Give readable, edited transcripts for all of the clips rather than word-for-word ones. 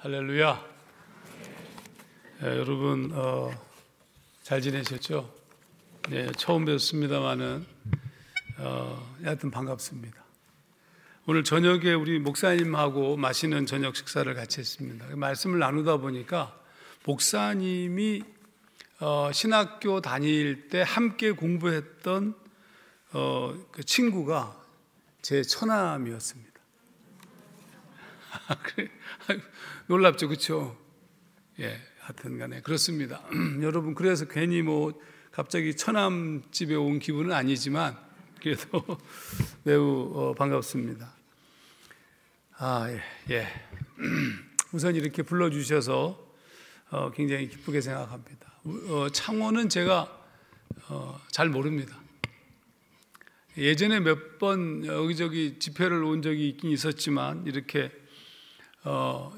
할렐루야. 여러분 잘 지내셨죠? 네, 처음 뵙습니다만은 하여튼 반갑습니다. 오늘 저녁에 우리 목사님하고 맛있는 저녁 식사를 같이 했습니다. 말씀을 나누다 보니까 목사님이 신학교 다닐 때 함께 공부했던 그 친구가 제 처남이었습니다. 그래, 놀랍죠, 그렇죠? 예, 하여튼간에 그렇습니다. 여러분, 그래서 괜히 갑자기 처남 집에 온 기분은 아니지만 그래도 매우 반갑습니다. 예. 우선 이렇게 불러주셔서 굉장히 기쁘게 생각합니다. 창원은 제가 잘 모릅니다. 예전에 몇 번 여기저기 집회를 온 적이 있긴 있었지만 이렇게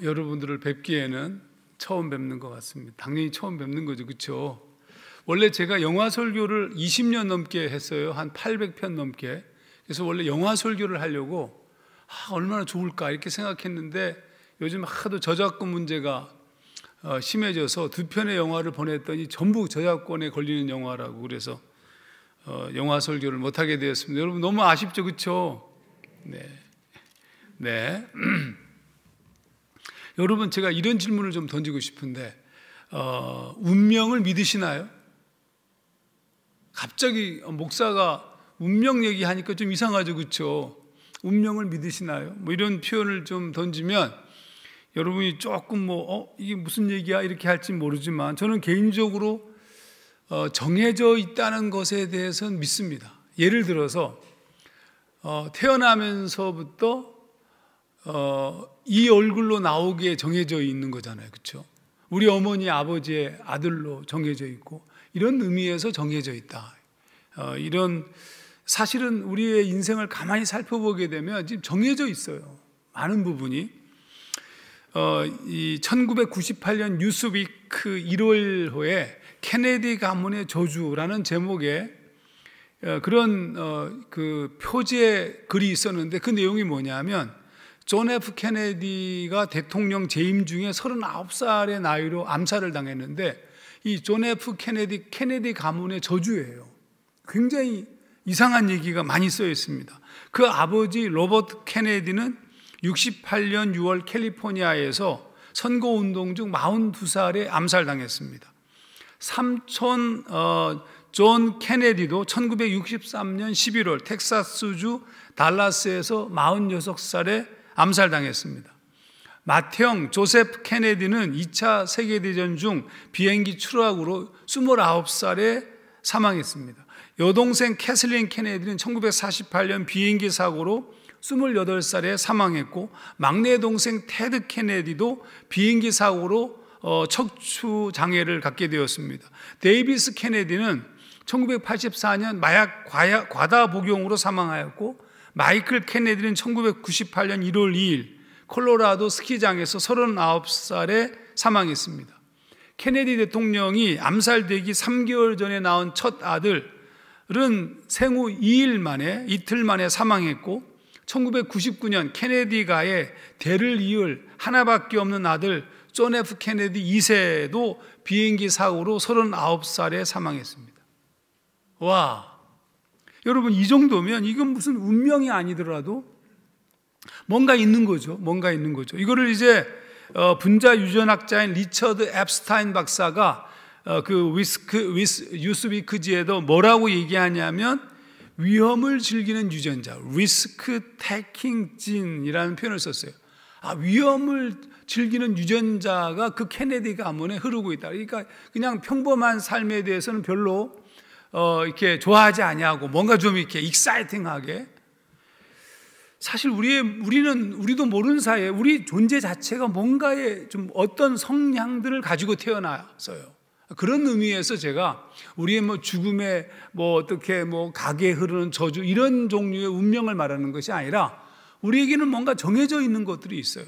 여러분들을 뵙기에는 처음 뵙는 것 같습니다. 당연히 처음 뵙는 거죠, 그렇죠? 원래 제가 영화 설교를 20년 넘게 했어요. 한 800편 넘게. 그래서 원래 영화 설교를 하려고 얼마나 좋을까 이렇게 생각했는데 요즘 하도 저작권 문제가 심해져서 2편의 영화를 보냈더니 전부 저작권에 걸리는 영화라고 그래서 영화 설교를 못하게 되었습니다. 여러분 너무 아쉽죠, 그렇죠? 네. 여러분, 제가 이런 질문을 좀 던지고 싶은데 운명을 믿으시나요? 갑자기 목사가 운명 얘기하니까 좀 이상하죠, 그렇죠? 운명을 믿으시나요? 이런 표현을 좀 던지면 여러분이 조금 이게 무슨 얘기야 이렇게 할지 모르지만 저는 개인적으로 정해져 있다는 것에 대해서는 믿습니다. 예를 들어서 태어나면서부터 이 얼굴로 나오기에 정해져 있는 거잖아요, 그렇죠? 우리 어머니 아버지의 아들로 정해져 있고 이런 의미에서 정해져 있다. 이런 사실은 우리의 인생을 가만히 살펴보게 되면 지금 정해져 있어요. 많은 부분이. 이 1998년 뉴스위크 1월호에 케네디 가문의 저주라는 제목의 그런 그 표제 글이 있었는데 그 내용이 뭐냐면 존 F 케네디가 대통령 재임 중에 39살의 나이로 암살을 당했는데 이 존 F 케네디 가문의 저주예요. 굉장히 이상한 얘기가 많이 써 있습니다. 그 아버지 로버트 케네디는 68년 6월 캘리포니아에서 선거운동 중 42살에 암살당했습니다. 삼촌 존 케네디도 1963년 11월 텍사스주 달라스에서 46살에 암살당했습니다. 맏형 조세프 케네디는 2차 세계대전 중 비행기 추락으로 29살에 사망했습니다. 여동생 캐슬린 케네디는 1948년 비행기 사고로 28살에 사망했고 막내 동생 테드 케네디도 비행기 사고로 척추 장애를 갖게 되었습니다. 데이비스 케네디는 1984년 마약 과다 복용으로 사망하였고 마이클 케네디는 1998년 1월 2일 콜로라도 스키장에서 39살에 사망했습니다. 케네디 대통령이 암살되기 3개월 전에 낳은 첫 아들은 생후 이틀 만에 사망했고 1999년 케네디가의 대를 이을 하나밖에 없는 아들 존 F 케네디 2세도 비행기 사고로 39살에 사망했습니다. 와, 여러분 이 정도면 이건 무슨 운명이 아니더라도 뭔가 있는 거죠. 뭔가 있는 거죠. 이거를 이제 분자 유전학자인 리처드 앱스타인 박사가 그 뉴스위크지에도 뭐라고 얘기하냐면 위험을 즐기는 유전자, 리스크 테이킹 진이라는 표현을 썼어요. 위험을 즐기는 유전자가 그 케네디 가문에 흐르고 있다. 그러니까 그냥 평범한 삶에 대해서는 별로 이렇게 좋아하지 아니하고 뭔가 좀 이렇게 익사이팅하게. 사실 우리도 모르는 사이에 우리 존재 자체가 뭔가의 좀 어떤 성향들을 가지고 태어났어요. 그런 의미에서 제가 우리의 죽음에 어떻게 가게 흐르는 저주 이런 종류의 운명을 말하는 것이 아니라 우리에게는 뭔가 정해져 있는 것들이 있어요.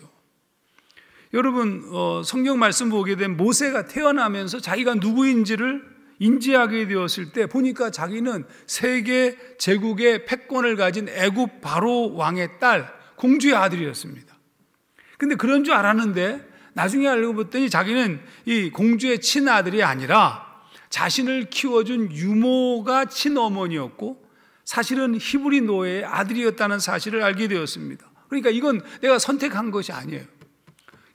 여러분 성경 말씀 보게 되면 모세가 태어나면서 자기가 누구인지를 인지하게 되었을 때 보니까 자기는 세계 제국의 패권을 가진 애굽 바로 왕의 딸 공주의 아들이었습니다. 근데 그런 줄 알았는데 나중에 알고 봤더니 자기는 이 공주의 친아들이 아니라 자신을 키워준 유모가 친어머니였고 사실은 히브리 노예의 아들이었다는 사실을 알게 되었습니다. 그러니까 이건 내가 선택한 것이 아니에요.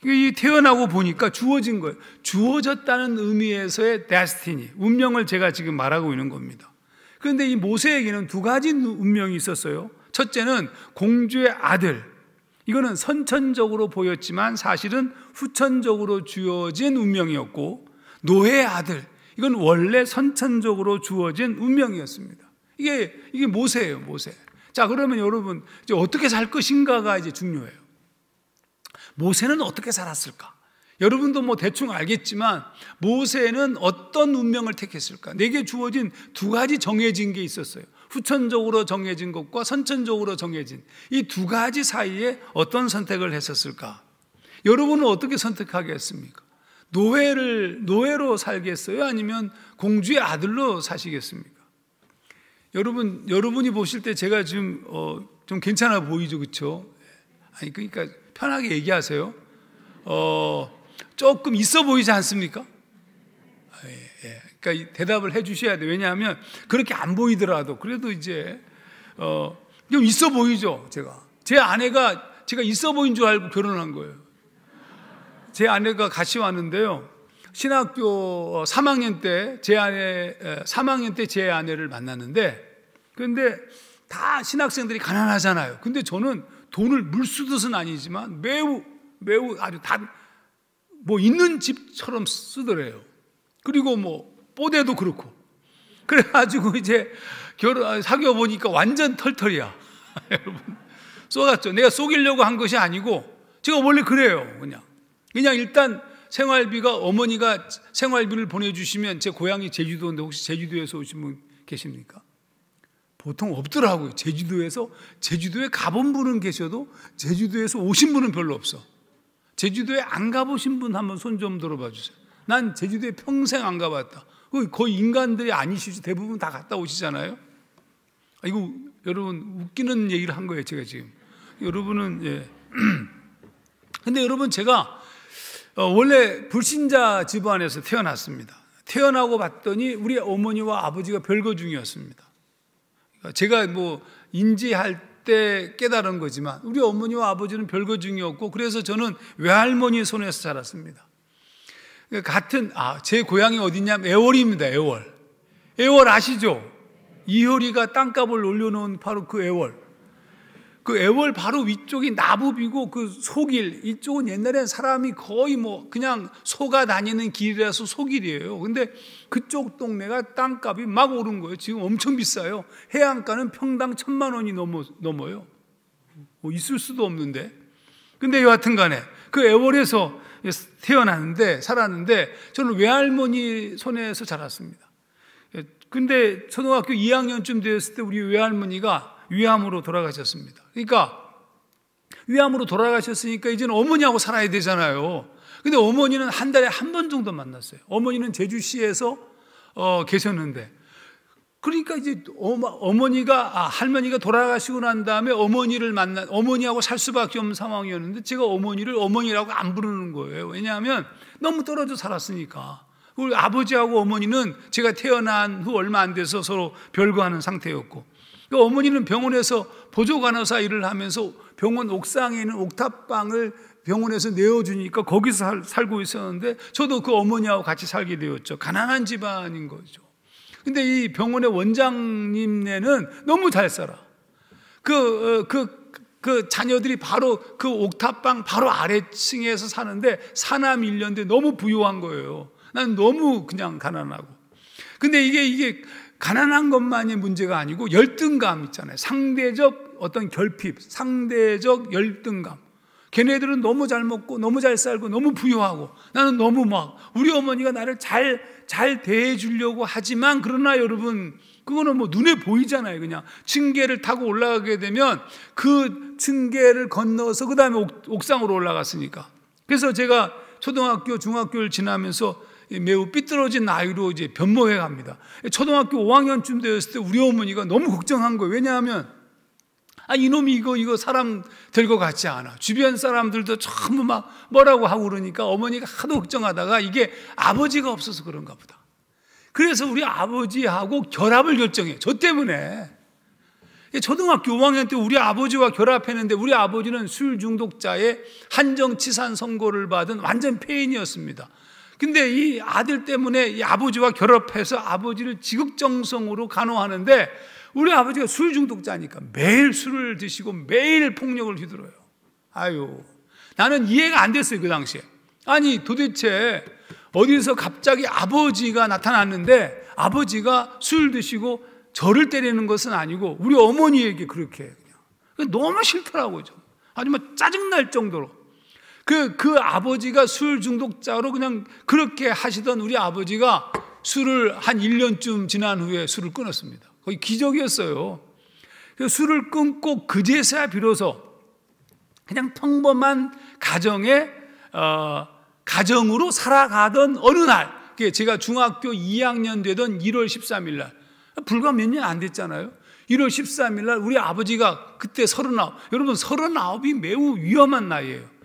이 태어나고 보니까 주어진 거예요. 주어졌다는 의미에서의 데스티니, 운명을 제가 지금 말하고 있는 겁니다. 그런데 이 모세에게는 두 가지 운명이 있었어요. 첫째는 공주의 아들, 이거는 선천적으로 보였지만 사실은 후천적으로 주어진 운명이었고, 노예의 아들, 이건 원래 선천적으로 주어진 운명이었습니다. 이게 모세예요, 모세. 자, 그러면 여러분 이제 어떻게 살 것인가가 이제 중요해요. 모세는 어떻게 살았을까? 여러분도 뭐 대충 알겠지만 모세는 어떤 운명을 택했을까? 내게 주어진 두 가지 정해진 게 있었어요. 후천적으로 정해진 것과 선천적으로 정해진 이 두 가지 사이에 어떤 선택을 했었을까? 여러분은 어떻게 선택하겠습니까? 노예로 살겠어요? 아니면 공주의 아들로 사시겠습니까? 여러분이 보실 때 제가 지금 좀 괜찮아 보이죠, 그렇죠? 아니 그러니까 편하게 얘기하세요. 조금 있어 보이지 않습니까? 그러니까 대답을 해주셔야 돼요. 왜냐하면 그렇게 안 보이더라도 그래도 이제 좀 있어 보이죠. 제 아내가 제가 있어 보인 줄 알고 결혼한 거예요. 제 아내가 같이 왔는데요. 신학교 3학년 때 제 아내를 만났는데, 그런데 다 신학생들이 가난하잖아요. 근데 저는 돈을 물쓰듯은 아니지만 매우 아주 뭐 있는 집처럼 쓰더래요. 그리고 뭐 뽀대도 그렇고. 그래가지고 이제 사귀어 보니까 완전 털털이야. 여러분 쏘갔죠. 내가 속이려고 한 것이 아니고 제가 원래 그래요. 그냥 일단 생활비가, 어머니가 생활비를 보내주시면, 제 고향이 제주도인데 혹시 제주도에서 오신 분 계십니까? 보통 없더라고요. 제주도에 가본 분은 계셔도 제주도에서 오신 분은 별로 없어. 제주도에 안 가보신 분 한번 손 좀 들어봐 주세요. 난 제주도에 평생 안 가봤다. 거의 인간들이 아니시죠. 대부분 다 갔다 오시잖아요. 이거 여러분 웃기는 얘기를 한 거예요, 제가 지금. 여러분은 예. 근데 여러분 제가 원래 불신자 집안에서 태어났습니다. 태어나고 봤더니 우리 어머니와 아버지가 별거 중이었습니다. 제가 뭐 인지할 때 깨달은 거지만 우리 어머니와 아버지는 별거 중이었고, 그래서 저는 외할머니 손에서 자랐습니다. 제 고향이 어디냐면 애월입니다. 애월 아시죠? 이효리가 땅값을 올려놓은 바로 그 애월. 그 애월 바로 위쪽이 나부비고 그 소길, 이쪽은 옛날엔 사람이 거의 뭐 그냥 소가 다니는 길이라서 소길이에요. 근데 그쪽 동네가 땅값이 막 오른 거예요. 지금 엄청 비싸요. 해안가는 평당 1,000만 원이 넘어요. 뭐 있을 수도 없는데. 근데 여하튼 간에 그 애월에서 태어났는데, 살았는데 저는 외할머니 손에서 자랐습니다. 근데 초등학교 2학년쯤 되었을 때 우리 외할머니가 위암으로 돌아가셨습니다. 그러니까 위암으로 돌아가셨으니까 이제는 어머니하고 살아야 되잖아요. 근데 어머니는 한 달에 한 번 정도 만났어요. 어머니는 제주시에서 계셨는데, 그러니까 이제 할머니가 돌아가시고 난 다음에 어머니하고 살 수밖에 없는 상황이었는데, 제가 어머니를 어머니라고 안 부르는 거예요. 왜냐하면 너무 떨어져 살았으니까. 그리고 아버지하고 어머니는 제가 태어난 후 얼마 안 돼서 서로 별거하는 상태였고, 어머니는 병원에서 보조간호사 일을 하면서 병원 옥상에 있는 옥탑방을 병원에서 내어주니까 거기서 살고 있었는데, 저도 그 어머니하고 같이 살게 되었죠. 가난한 집안인 거죠. 근데 이 병원의 원장님네는 너무 잘 살아. 그 자녀들이 바로 그 옥탑방 바로 아래층에서 사는데 사남 1년대 너무 부유한 거예요. 난 너무 그냥 가난하고. 근데 이게 가난한 것만이 문제가 아니고 열등감 있잖아요. 상대적 어떤 결핍, 상대적 열등감. 걔네들은 너무 잘 먹고 너무 잘 살고 너무 부유하고, 나는 너무 우리 어머니가 나를 잘 대해 주려고 하지만, 그러나 여러분 그거는 뭐 눈에 보이잖아요. 그냥 층계를 타고 올라가게 되면 그 층계를 건너서 그 다음에 옥상으로 올라갔으니까. 그래서 제가 초등학교, 중학교를 지나면서 매우 삐뚤어진 나이로 이제 변모해 갑니다. 초등학교 5학년쯤 되었을 때 우리 어머니가 너무 걱정한 거예요. 왜냐하면 이놈이 이거 사람 될 것 같지 않아. 주변 사람들도 전부 막 뭐라고 하고 그러니까 어머니가 하도 걱정하다가 이게 아버지가 없어서 그런가 보다. 그래서 우리 아버지하고 결합을 결정해. 저 때문에. 초등학교 5학년 때 우리 아버지와 결합했는데 우리 아버지는 술 중독자의 한정치산 선고를 받은 완전 폐인이었습니다. 근데 이 아들 때문에 이 아버지와 결합해서 아버지를 지극정성으로 간호하는데 우리 아버지가 술 중독자니까 매일 술을 드시고 매일 폭력을 휘두르요. 나는 이해가 안 됐어요, 그 당시에. 아니, 도대체 어디서 갑자기 아버지가 나타났는데 아버지가 술 드시고 저를 때리는 것은 아니고 우리 어머니에게 그렇게 해요. 그냥. 너무 싫더라고요. 아주 짜증날 정도로. 그 아버지가 술 중독자로 그냥 그렇게 하시던 우리 아버지가 술을 한 1년쯤 지난 후에 술을 끊었습니다. 거의 기적이었어요. 술을 끊고 그제서야 비로소 그냥 평범한 가정으로 살아가던 어느 날, 제가 중학교 2학년 되던 1월 13일 날, 불과 몇 년 안 됐잖아요. 1월 13일 날 우리 아버지가 그때 39. 여러분 39이 매우 위험한 나이예요.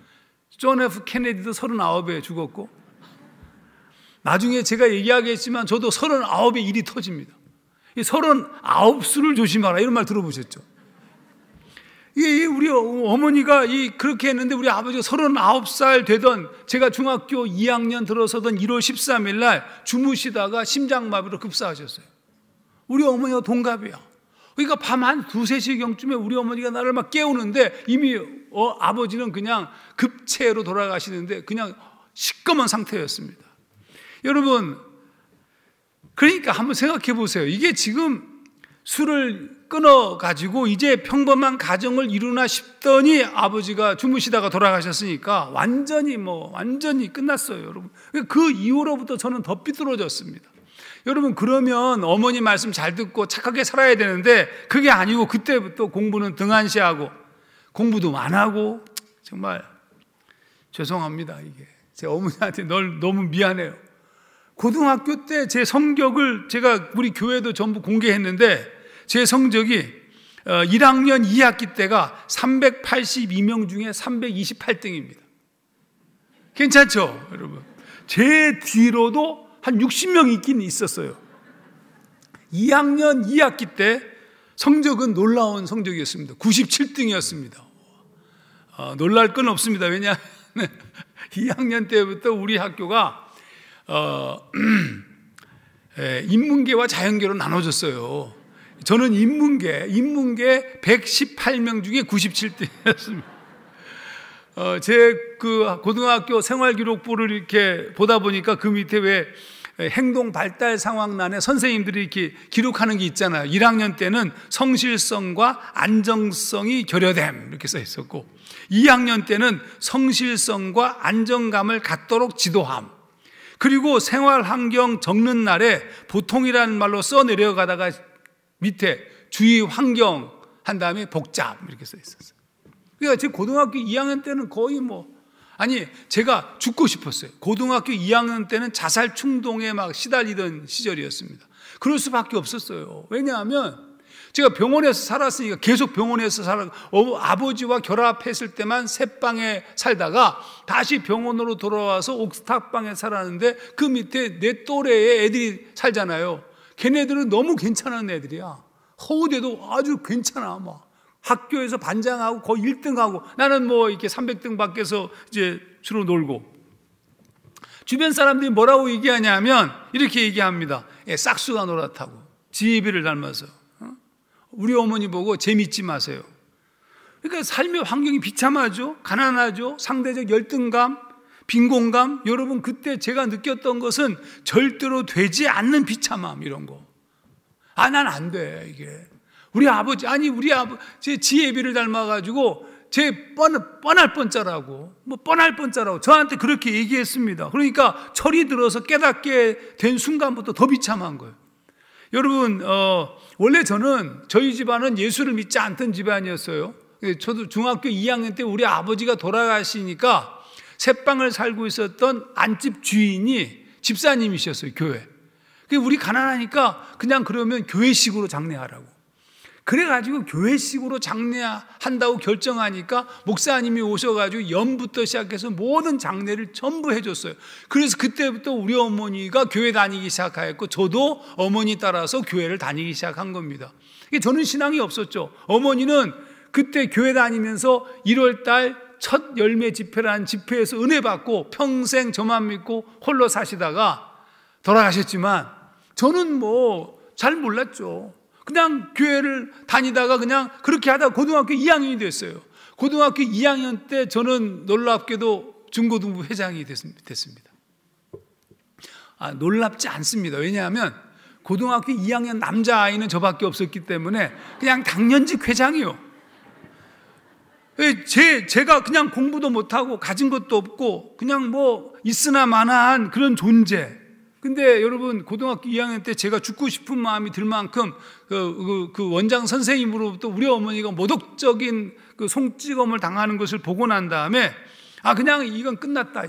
존 F 케네디도 39에 죽었고 나중에 제가 얘기하겠지만 저도 39에 일이 터집니다. 이 39수를 조심하라 이런 말 들어보셨죠? 우리 어머니가 그렇게 했는데 우리 아버지가 39살 되던 제가 중학교 2학년 들어서던 1월 13일 날 주무시다가 심장마비로 급사하셨어요. 우리 어머니가 동갑이야. 그러니까 밤 한 2, 3시경쯤에 우리 어머니가 나를 막 깨우는데 이미 아버지는 그냥 급체로 돌아가시는데 그냥 시꺼먼 상태였습니다. 여러분, 그러니까 한번 생각해 보세요. 이게 지금 술을 끊어가지고 이제 평범한 가정을 이루나 싶더니 아버지가 주무시다가 돌아가셨으니까 완전히 끝났어요, 여러분. 그 이후로부터 저는 더 삐뚤어졌습니다. 여러분, 그러면 어머니 말씀 잘 듣고 착하게 살아야 되는데 그게 아니고 그때부터 공부는 등한시하고 공부도 안 하고 정말 죄송합니다. 이게 제 어머니한테 너무 미안해요. 고등학교 때 제 성적을 제가 우리 교회도 전부 공개했는데 제 성적이 1학년 2학기 때가 382명 중에 328등입니다. 괜찮죠, 여러분? 제 뒤로도 한 60명 있긴 있었어요. 2학년 2학기 때 성적은 놀라운 성적이었습니다. 97등이었습니다. 놀랄 건 없습니다. 왜냐하면 2학년 때부터 우리 학교가 인문계와 자연계로 나눠졌어요. 저는 인문계 118명 중에 97등이었습니다. 제 고등학교 생활기록부를 이렇게 보다 보니까 그 밑에 왜 행동 발달 상황란에 선생님들이 이렇게 기록하는 게 있잖아요. 1학년 때는 성실성과 안정성이 결여됨 이렇게 써 있었고 2학년 때는 성실성과 안정감을 갖도록 지도함. 그리고 생활환경 적는 날에 보통이라는 말로 써 내려가다가 밑에 주의 환경 한 다음에 복잡 이렇게 써 있었어요. 그러니까 제 고등학교 2학년 때는 거의 제가 죽고 싶었어요. 고등학교 2학년 때는 자살 충동에 막 시달리던 시절이었습니다. 그럴 수밖에 없었어요. 왜냐하면 제가 병원에서 살았으니까 계속 병원에서 아버지와 결합했을 때만 새방에 살다가 다시 병원으로 돌아와서 옥탑방에 살았는데 그 밑에 내 또래의 애들이 살잖아요. 걔네들은 너무 괜찮은 애들이야. 허우대도 아주 괜찮아. 학교에서 반장하고 거의 1등하고 나는 이렇게 300등 밖에서 이제 주로 놀고 주변 사람들이 뭐라고 얘기하냐면 이렇게 얘기합니다. 싹수가 노랗다고 지혜비를 닮아서 우리 어머니 보고 재밌지 마세요. 그러니까 삶의 환경이 비참하죠. 가난하죠. 상대적 열등감, 빈곤감. 여러분 그때 제가 느꼈던 것은 절대로 되지 않는 비참함 이런 거. 난 안 돼 이게. 우리 아버지 제 지혜비를 닮아가지고 제 뻔할 뻔짜라고 뻔할 뻔짜라고 저한테 그렇게 얘기했습니다. 그러니까 철이 들어서 깨닫게 된 순간부터 더 비참한 거예요. 여러분 원래 저희 집안은 예수를 믿지 않던 집안이었어요. 저도 중학교 2학년 때 우리 아버지가 돌아가시니까 새방을 살고 있었던 안집 주인이 집사님이셨어요. 교회. 우리 가난하니까 그냥 그러면 교회식으로 장례하라고. 그래가지고 교회식으로 장례한다고 결정하니까 목사님이 오셔가지고 염부터 시작해서 모든 장례를 전부 해줬어요. 그래서 그때부터 우리 어머니가 교회 다니기 시작하였고 저도 어머니 따라서 교회를 다니기 시작한 겁니다. 저는 신앙이 없었죠. 어머니는 그때 교회 다니면서 1월달 첫 열매 집회라는 집회에서 은혜 받고 평생 저만 믿고 홀로 사시다가 돌아가셨지만 저는 뭐 잘 몰랐죠. 그냥 교회를 다니다가 그냥 그렇게 하다가 고등학교 2학년이 됐어요. 고등학교 2학년 때 저는 놀랍게도 중고등부 회장이 됐습니다. 놀랍지 않습니다. 왜냐하면 고등학교 2학년 남자아이는 저밖에 없었기 때문에 그냥 당년직 회장이요. 제가 그냥 공부도 못하고 가진 것도 없고 그냥 뭐 있으나 마나한 그런 존재. 근데 여러분 고등학교 2학년 때 제가 죽고 싶은 마음이 들 만큼 그 원장 선생님으로부터 우리 어머니가 모독적인 그 송찌검을 당하는 것을 보고 난 다음에 그냥 이건 끝났다.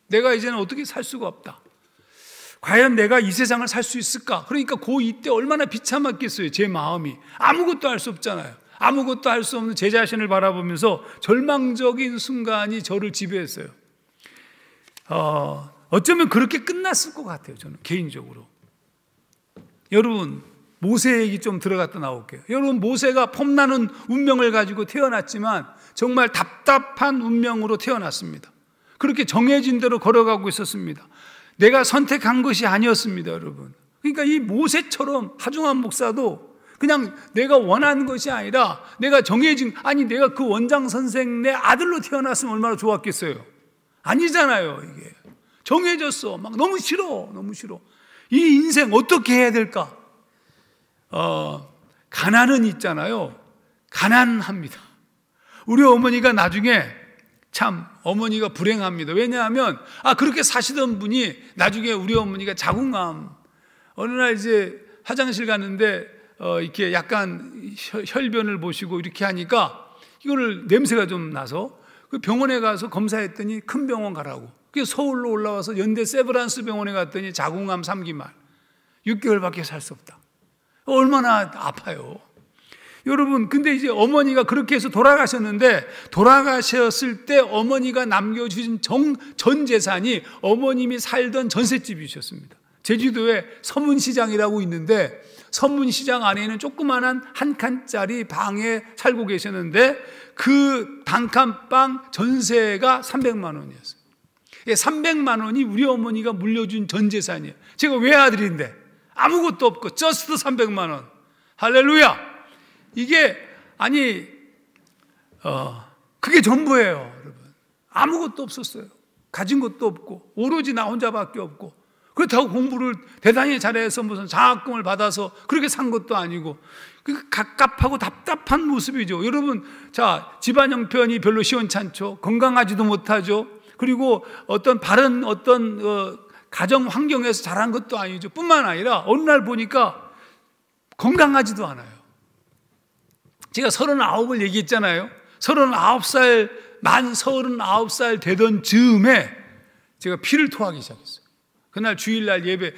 내가 이제는 어떻게 살 수가 없다. 과연 내가 이 세상을 살 수 있을까? 그러니까 고2 때 얼마나 비참했겠어요. 제 마음이. 아무것도 할 수 없잖아요. 아무것도 할 수 없는 제 자신을 바라보면서 절망적인 순간이 저를 지배했어요. 어쩌면 그렇게 끝났을 것 같아요. 저는 개인적으로. 여러분 모세 얘기 좀 들어갔다 나올게요. 여러분 모세가 폼나는 운명을 가지고 태어났지만 정말 답답한 운명으로 태어났습니다. 그렇게 정해진 대로 걸어가고 있었습니다. 내가 선택한 것이 아니었습니다. 여러분. 그러니까 이 모세처럼 하중한 목사도 그냥 내가 원하는 것이 아니라 내가 정해진, 내가 그 원장 선생 내 아들로 태어났으면 얼마나 좋았겠어요. 아니잖아요. 이게 정해졌어. 막 너무 싫어. 이 인생 어떻게 해야 될까? 가난은 있잖아요. 가난합니다. 우리 어머니가 나중에 참 어머니가 불행합니다. 왜냐하면 그렇게 사시던 분이 나중에 우리 어머니가 자궁암, 어느 날 이제 화장실 갔는데 이렇게 약간 혈변을 보시고 이렇게 하니까 이거를 냄새가 좀 나서 그 병원에 가서 검사했더니 큰 병원 가라고. 그래서 서울로 올라와서 연대 세브란스 병원에 갔더니 자궁암 3기 말 6개월밖에 살 수 없다. 얼마나 아파요. 여러분, 근데 이제 어머니가 그렇게 해서 돌아가셨는데, 돌아가셨을 때 어머니가 남겨주신 전 재산이 어머님이 살던 전셋집이셨습니다. 제주도에 서문시장이라고 있는데, 서문시장 안에는 조그만한 한 칸짜리 방에 살고 계셨는데, 그 단칸방 전세가 300만 원이었어요. 300만 원이 우리 어머니가 물려준 전 재산이에요. 제가 외아들인데 아무것도 없고 저스트 300만 원. 할렐루야. 이게 그게 전부예요. 여러분. 아무것도 없었어요. 가진 것도 없고 오로지 나 혼자밖에 없고, 그렇다고 공부를 대단히 잘해서 무슨 장학금을 받아서 그렇게 산 것도 아니고, 그 갑갑하고 답답한 모습이죠. 여러분, 자, 집안 형편이 별로 시원찮죠. 건강하지도 못하죠. 그리고 바른 가정 환경에서 자란 것도 아니죠. 뿐만 아니라 어느 날 보니까 건강하지도 않아요. 제가 39을 얘기했잖아요. 39살, 만 39살 되던 즈음에 제가 피를 토하기 시작했어요. 그날 주일날 예배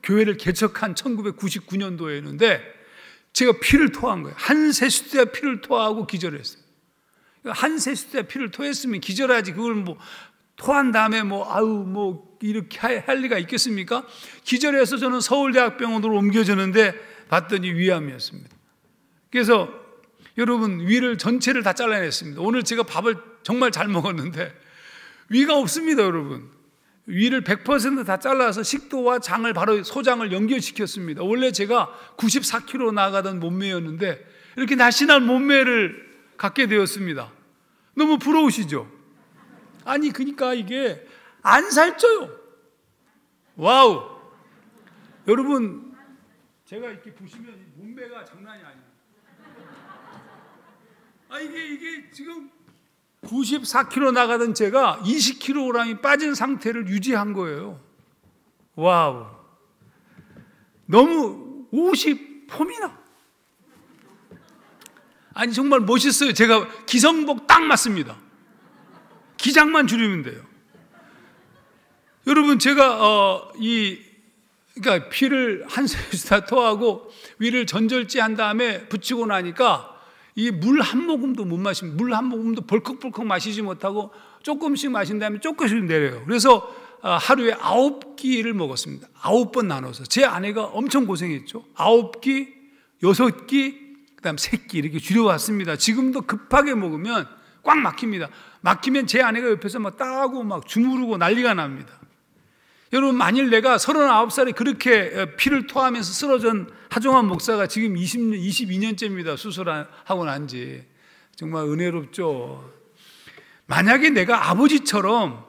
교회를 개척한 1999년도였는데 제가 피를 토한 거예요. 한 세수대 피를 토하고 기절했어요. 한 세수대 피를 토했으면 기절하지, 그걸 토한 다음에 이렇게 할 리가 있겠습니까? 기절해서 저는 서울대학병원으로 옮겨졌는데 봤더니 위암이었습니다. 그래서 여러분, 위를 전체를 다 잘라냈습니다. 오늘 제가 밥을 정말 잘 먹었는데 위가 없습니다. 여러분, 위를 100% 다 잘라서 식도와 장을 바로 소장을 연결시켰습니다. 원래 제가 94kg 나가던 몸매였는데 이렇게 날씬한 몸매를 갖게 되었습니다. 너무 부러우시죠? 그러니까 이게 안 살쪄요. 와우. 여러분, 제가 이렇게 보시면 몸매가 장난이 아니에요. 이게 지금 94kg 나가던 제가 20kg이 빠진 상태를 유지한 거예요. 와우. 너무 옷이 폼이 나. 정말 멋있어요. 제가 기성복 딱 맞습니다. 기장만 줄이면 돼요. 여러분, 제가 그러니까 피를 한 셋이다 토하고 위를 전절제 한 다음에 붙이고 나니까 이 물 한 모금도 못 마시면, 물 한 모금도 벌컥벌컥 마시지 못하고 조금씩 마신 다음에 조금씩 내려요. 그래서 하루에 9끼를 먹었습니다. 9번 나눠서. 제 아내가 엄청 고생했죠. 9끼, 6끼, 그 다음 3끼 이렇게 줄여왔습니다. 지금도 급하게 먹으면 꽉 막힙니다. 막히면 제 아내가 옆에서 막 따고 막 주무르고 난리가 납니다. 여러분, 만일 내가 39살에 그렇게 피를 토하면서 쓰러진 하종환 목사가 지금 22년째입니다. 수술하고 난 지. 정말 은혜롭죠. 만약에 내가 아버지처럼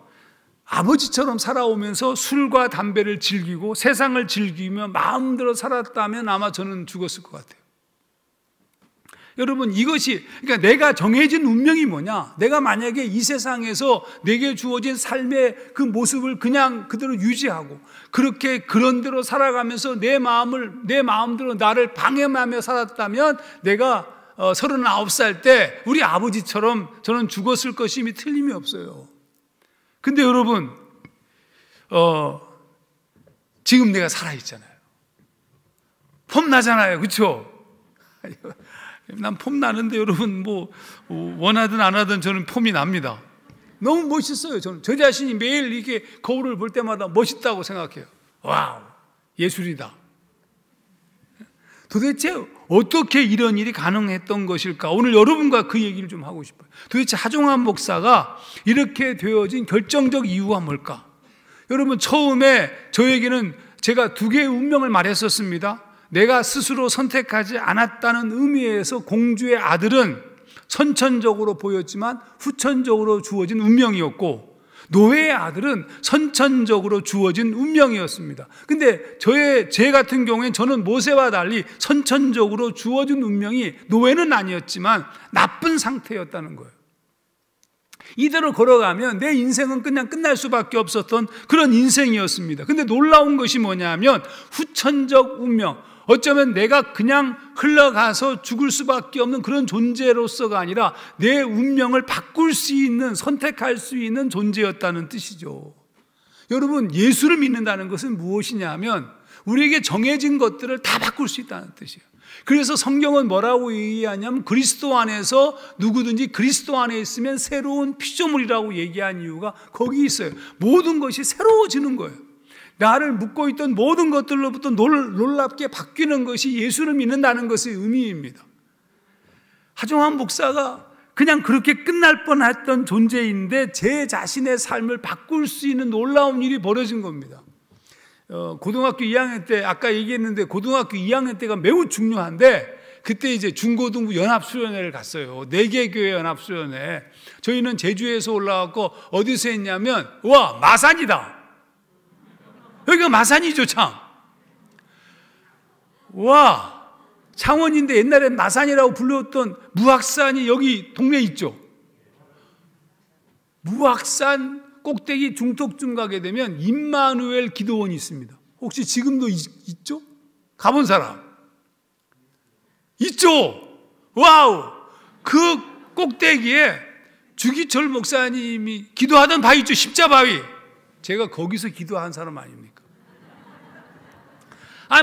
살아오면서 술과 담배를 즐기고 세상을 즐기며 마음대로 살았다면 아마 저는 죽었을 것 같아요. 여러분, 이것이, 그러니까 내가 정해진 운명이 뭐냐? 내가 만약에 이 세상에서 내게 주어진 삶의 그 모습을 그냥 그대로 유지하고 그렇게 그런 대로 살아가면서 내 마음대로 나를 방해하며 살았다면 내가 39살 때 우리 아버지처럼 저는 죽었을 것임이 틀림이 없어요. 근데 여러분, 지금 내가 살아있잖아요. 폼 나잖아요. 그렇죠? 난 폼 나는데 여러분, 뭐 원하든 안 하든 저는 폼이 납니다. 너무 멋있어요. 저는 저 자신이 매일 이렇게 거울을 볼 때마다 멋있다고 생각해요. 와우, 예술이다. 도대체 어떻게 이런 일이 가능했던 것일까? 오늘 여러분과 그 얘기를 좀 하고 싶어요. 도대체 하종환 목사가 이렇게 되어진 결정적 이유가 뭘까? 여러분, 처음에 저에게는 제가 2개의 운명을 말했었습니다. 내가 스스로 선택하지 않았다는 의미에서 공주의 아들은 선천적으로 보였지만 후천적으로 주어진 운명이었고, 노예의 아들은 선천적으로 주어진 운명이었습니다. 근데 제 같은 경우엔 저는 모세와 달리 선천적으로 주어진 운명이 노예는 아니었지만 나쁜 상태였다는 거예요. 이대로 걸어가면 내 인생은 그냥 끝날 수밖에 없었던 그런 인생이었습니다. 근데 놀라운 것이 뭐냐면 후천적 운명, 어쩌면 내가 그냥 흘러가서 죽을 수밖에 없는 그런 존재로서가 아니라 내 운명을 바꿀 수 있는, 선택할 수 있는 존재였다는 뜻이죠. 여러분, 예수를 믿는다는 것은 무엇이냐면 우리에게 정해진 것들을 다 바꿀 수 있다는 뜻이에요. 그래서 성경은 뭐라고 얘기하냐면 그리스도 안에서 누구든지 그리스도 안에 있으면 새로운 피조물이라고 얘기한 이유가 거기 있어요. 모든 것이 새로워지는 거예요. 나를 묶고 있던 모든 것들로부터 놀랍게 바뀌는 것이 예수를 믿는다는 것의 의미입니다. 하종환 목사가 그냥 그렇게 끝날 뻔했던 존재인데 제 자신의 삶을 바꿀 수 있는 놀라운 일이 벌어진 겁니다. 고등학교 2학년 때, 아까 얘기했는데 고등학교 2학년 때가 매우 중요한데 그때 이제 중고등부 연합수련회를 갔어요. 4개 교회 연합수련회. 저희는 제주에서 올라왔고 어디서 했냐면, 와, 마산이다. 여기가 마산이죠, 참. 와, 창원인데 옛날에 마산이라고 불렀던 무악산이 여기 동네에 있죠. 무악산 꼭대기 중턱쯤 가게 되면 임마누엘 기도원이 있습니다. 혹시 지금도 있죠? 가본 사람? 있죠? 와우! 그 꼭대기에 주기철 목사님이 기도하던 바위 있죠? 십자바위. 제가 거기서 기도한 사람 아닙니까?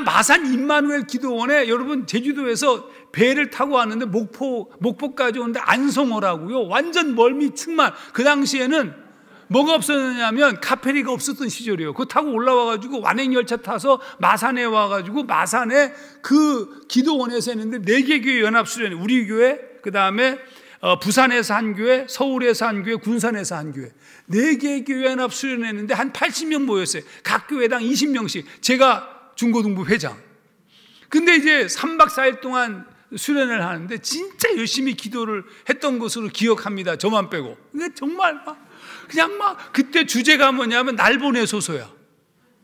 마산 임마누엘 기도원에 여러분 제주도에서 배를 타고 왔는데 목포까지 오는데 안성호라고요. 완전 멀미층만. 그 당시에는 뭐가 없었느냐면 카페리가 없었던 시절이에요. 그거 타고 올라와가지고 완행열차 타서 마산에 와가지고 마산에 그 기도원에서 했는데 4개 교회 연합수련회, 우리 교회, 그 다음에 부산에서 한 교회, 서울에서 한 교회, 군산에서 한 교회, 4개 교회 연합수련회 했는데 한 80명 모였어요. 각 교회당 20명씩. 제가 중고등부 회장. 근데 이제 3박 4일 동안 수련을 하는데 진짜 열심히 기도를 했던 것으로 기억합니다. 저만 빼고. 근데 정말 그냥 그때 주제가 뭐냐면 날 보내소서야.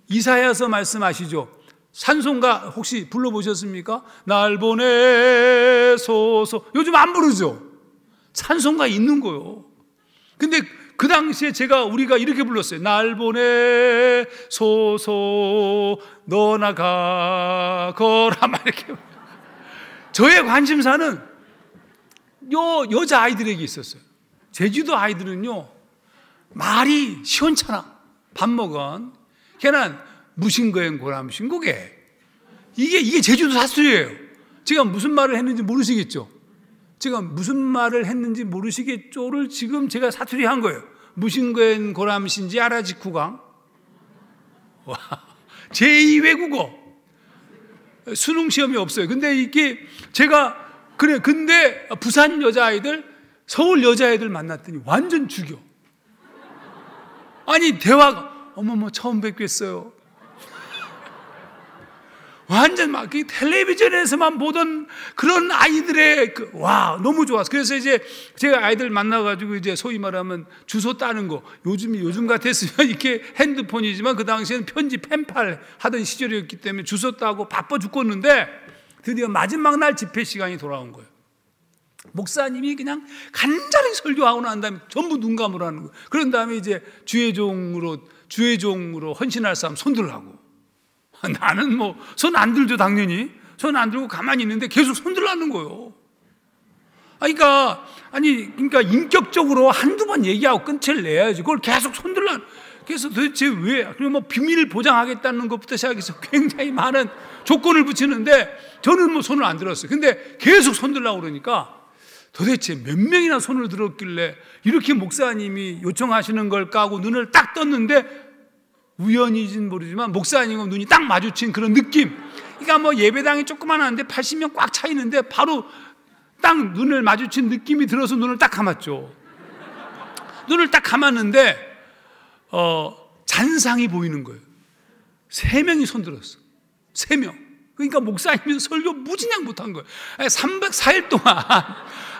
이사야서 말씀하시죠. 찬송가 혹시 불러보셨습니까? 날 보내소서. 요즘 안 부르죠. 찬송가 있는 거요. 근데 그 당시에 우리가 이렇게 불렀어요. 날 보내소서 너나 가거라. 막 이렇게. 저의 관심사는 여자 아이들에게 있었어요. 제주도 아이들은요, 말이 시원찮아. 밥 먹은. 걔는 무신거엔 고람신고게. 이게 제주도 사투리예요. 제가 무슨 말을 했는지 모르시겠죠? 제가 무슨 말을 했는지 모르시겠죠를 지금 제가 사투리 한 거예요. 무신거엔 고람신지 아라지쿠강. 와, 제2외국어. 수능 시험이 없어요. 근데 이게 제가 근데 부산 여자아이들, 서울 여자아이들 만났더니 완전 죽여. 아니 대화가 어머머 처음 뵙겠어요. 완전 막 텔레비전에서만 보던 그런 아이들의 와 너무 좋았어. 그래서 이제 제가 아이들 만나가지고 이제 소위 말하면 주소 따는 거, 요즘 같았으면 이렇게 핸드폰이지만 그 당시에는 편지 펜팔 하던 시절이었기 때문에 주소 따고 바빠 죽겠는데 드디어 마지막 날 집회 시간이 돌아온 거예요. 목사님이 그냥 간절히 설교하고 난 다음에 전부 눈 감으라는 거예요. 그런 다음에 이제 주의종으로 헌신할 사람 손 들라고. 나는 뭐 손 안 들죠. 당연히 손 안 들고 가만히 있는데 계속 손 들라는 거예요. 그러니까 인격적으로 한두 번 얘기하고 끝을 내야지 그걸 계속 손 들라. 그래서 도대체 왜? 그리고 뭐 비밀을 보장하겠다는 것부터 시작해서 굉장히 많은 조건을 붙이는데 저는 뭐 손을 안 들었어요. 근데 계속 손 들라고 그러니까 도대체 몇 명이나 손을 들었길래 이렇게 목사님이 요청하시는 걸까 하고 눈을 딱 떴는데 우연인지는 모르지만 목사님과 눈이 딱 마주친 그런 느낌. 그러니까 뭐 예배당이 조그만한데 80명 꽉 차 있는데 바로 딱 눈을 마주친 느낌이 들어서 눈을 딱 감았죠. 눈을 딱 감았는데 잔상이 보이는 거예요. 3명이 손 들었어. 3명. 그러니까 목사님이 설교 무진장 못한 거예요. 3박 4일 동안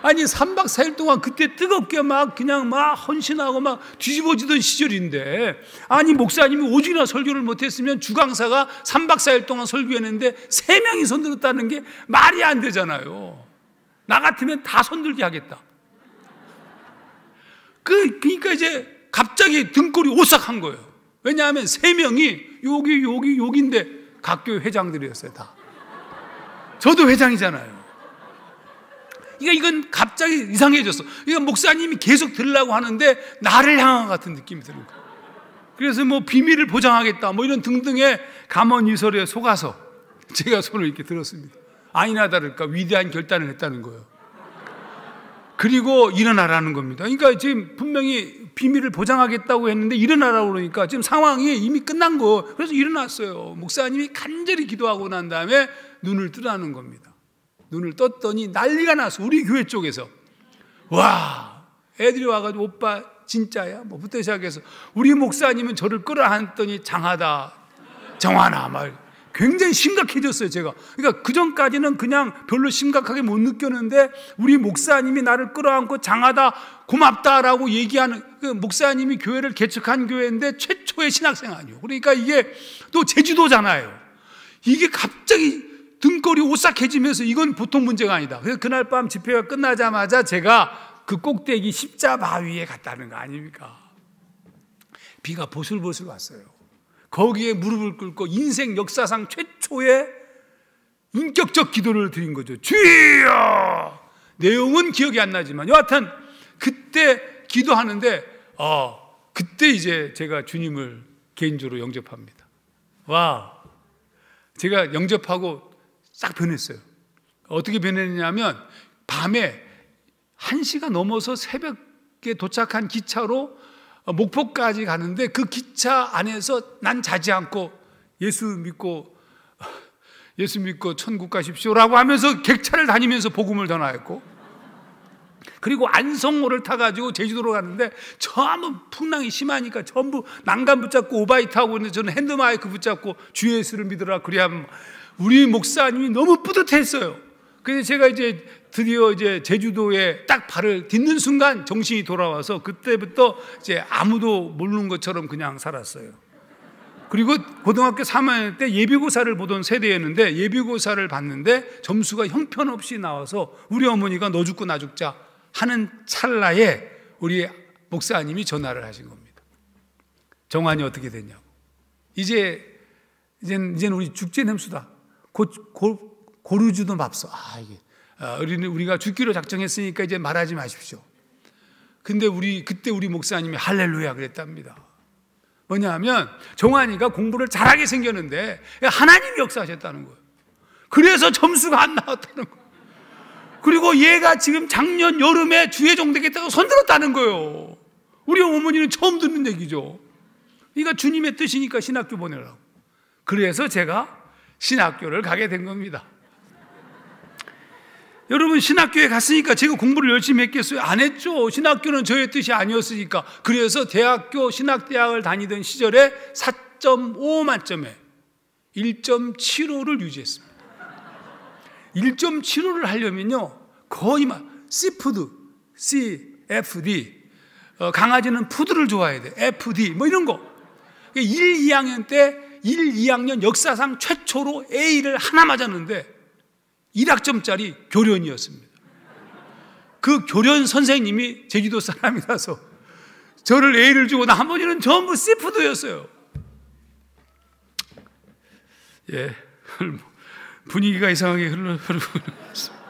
아니 3박 4일 동안 그때 뜨겁게 막 그냥 막 헌신하고 막 뒤집어지던 시절인데 아니 목사님이 오죽이나 설교를 못했으면 주강사가 3박 4일 동안 설교했는데 3명이 손들었다는 게 말이 안 되잖아요. 나 같으면 다 손들게 하겠다. 그러니까 이제 갑자기 등골이 오싹한 거예요. 왜냐하면 3명이 여기인데 각 교회 회장들이었어요. 다. 저도 회장이잖아요. 그러니까 이건 갑자기 이상해졌어. 그러니까 목사님이 계속 들으려고 하는데 나를 향한 같은 느낌이 드는 거예요. 그래서 뭐 비밀을 보장하겠다 뭐 이런 등등의 감언이설에 속아서 제가 손을 이렇게 들었습니다. 아니나 다를까 위대한 결단을 했다는 거예요. 그리고 일어나라는 겁니다. 그러니까 지금 분명히 비밀을 보장하겠다고 했는데 일어나라고 그러니까 지금 상황이 이미 끝난 거. 그래서 일어났어요. 목사님이 간절히 기도하고 난 다음에 눈을 뜨라는 겁니다. 눈을 떴더니 난리가 났어. 우리 교회 쪽에서. 와, 애들이 와가지고 오빠 진짜야? 뭐부터 시작해서 우리 목사님은 저를 끌어안더니 장하다, 정하나 말. 굉장히 심각해졌어요, 제가. 그러니까 그전까지는 그냥 별로 심각하게 못 느꼈는데 우리 목사님이 나를 끌어안고 장하다, 고맙다라고 얘기하는 그 목사님이 교회를 개척한 교회인데 최초의 신학생 아니에요. 그러니까 이게 또 제주도잖아요. 이게 갑자기 등골이 오싹해지면서 이건 보통 문제가 아니다. 그래서 그날 밤 집회가 끝나자마자 제가 그 꼭대기 십자바위에 갔다는 거 아닙니까? 비가 보슬보슬 왔어요. 거기에 무릎을 꿇고 인생 역사상 최초의 인격적 기도를 드린 거죠. 주여! 내용은 기억이 안 나지만 여하튼 그때 기도하는데 그때 이제 제가 주님을 개인적으로 영접합니다. 와, 제가 영접하고 싹 변했어요. 어떻게 변했냐면 밤에 1시가 넘어서 새벽에 도착한 기차로 목포까지 가는데 그 기차 안에서 난 자지 않고 예수 믿고 천국 가십시오라고 하면서 객차를 다니면서 복음을 전하였고, 그리고 안성호를 타가지고 제주도로 갔는데 전부 풍랑이 심하니까 전부 난간 붙잡고 오바이트 하고 있는데 저는 핸드마이크 붙잡고 주 예수를 믿으라 그래야 우리 목사님이 너무 뿌듯했어요. 그래서 제가 이제 드디어 이제 제주도에 딱 발을 딛는 순간 정신이 돌아와서 그때부터 이제 아무도 모르는 것처럼 그냥 살았어요. 그리고 고등학교 3학년 때 예비고사를 보던 세대였는데 예비고사를 봤는데 점수가 형편없이 나와서 우리 어머니가 너 죽고 나 죽자 하는 찰나에 우리 목사님이 전화를 하신 겁니다. 정환이 어떻게 됐냐고. 이제는 우리 죽제 냄수다. 고르주도 맙소. 우리가 죽기로 작정했으니까 이제 말하지 마십시오. 근데 그때 우리 목사님이 할렐루야 그랬답니다. 뭐냐면 종환이가 공부를 잘하게 생겼는데 하나님이 역사하셨다는 거예요. 그래서 점수가 안 나왔다는 거예요. 그리고 얘가 지금 작년 여름에 주회종 되겠다고 손들었다는 거예요. 우리 어머니는 처음 듣는 얘기죠. 그러니까 주님의 뜻이니까 신학교 보내라고. 그래서 제가 신학교를 가게 된 겁니다. 여러분, 신학교에 갔으니까 제가 공부를 열심히 했겠어요? 안 했죠. 신학교는 저의 뜻이 아니었으니까. 그래서 대학교 신학대학을 다니던 시절에 4.5 만점에 1.75를 유지했습니다. 1.75를 하려면요 거의 막 C푸드, CFD, 강아지는 푸드를 좋아해야 돼. FD 뭐 이런 거. 1, 2학년 때 1, 2학년 역사상 최초로 A를 하나 맞았는데 1학점짜리 교련이었습니다. 그 교련 선생님이 제주도 사람이라서 저를 A를 주고 나머지는 전부 C푸드였어요. 예, 분위기가 이상하게 흐르고 있습니다.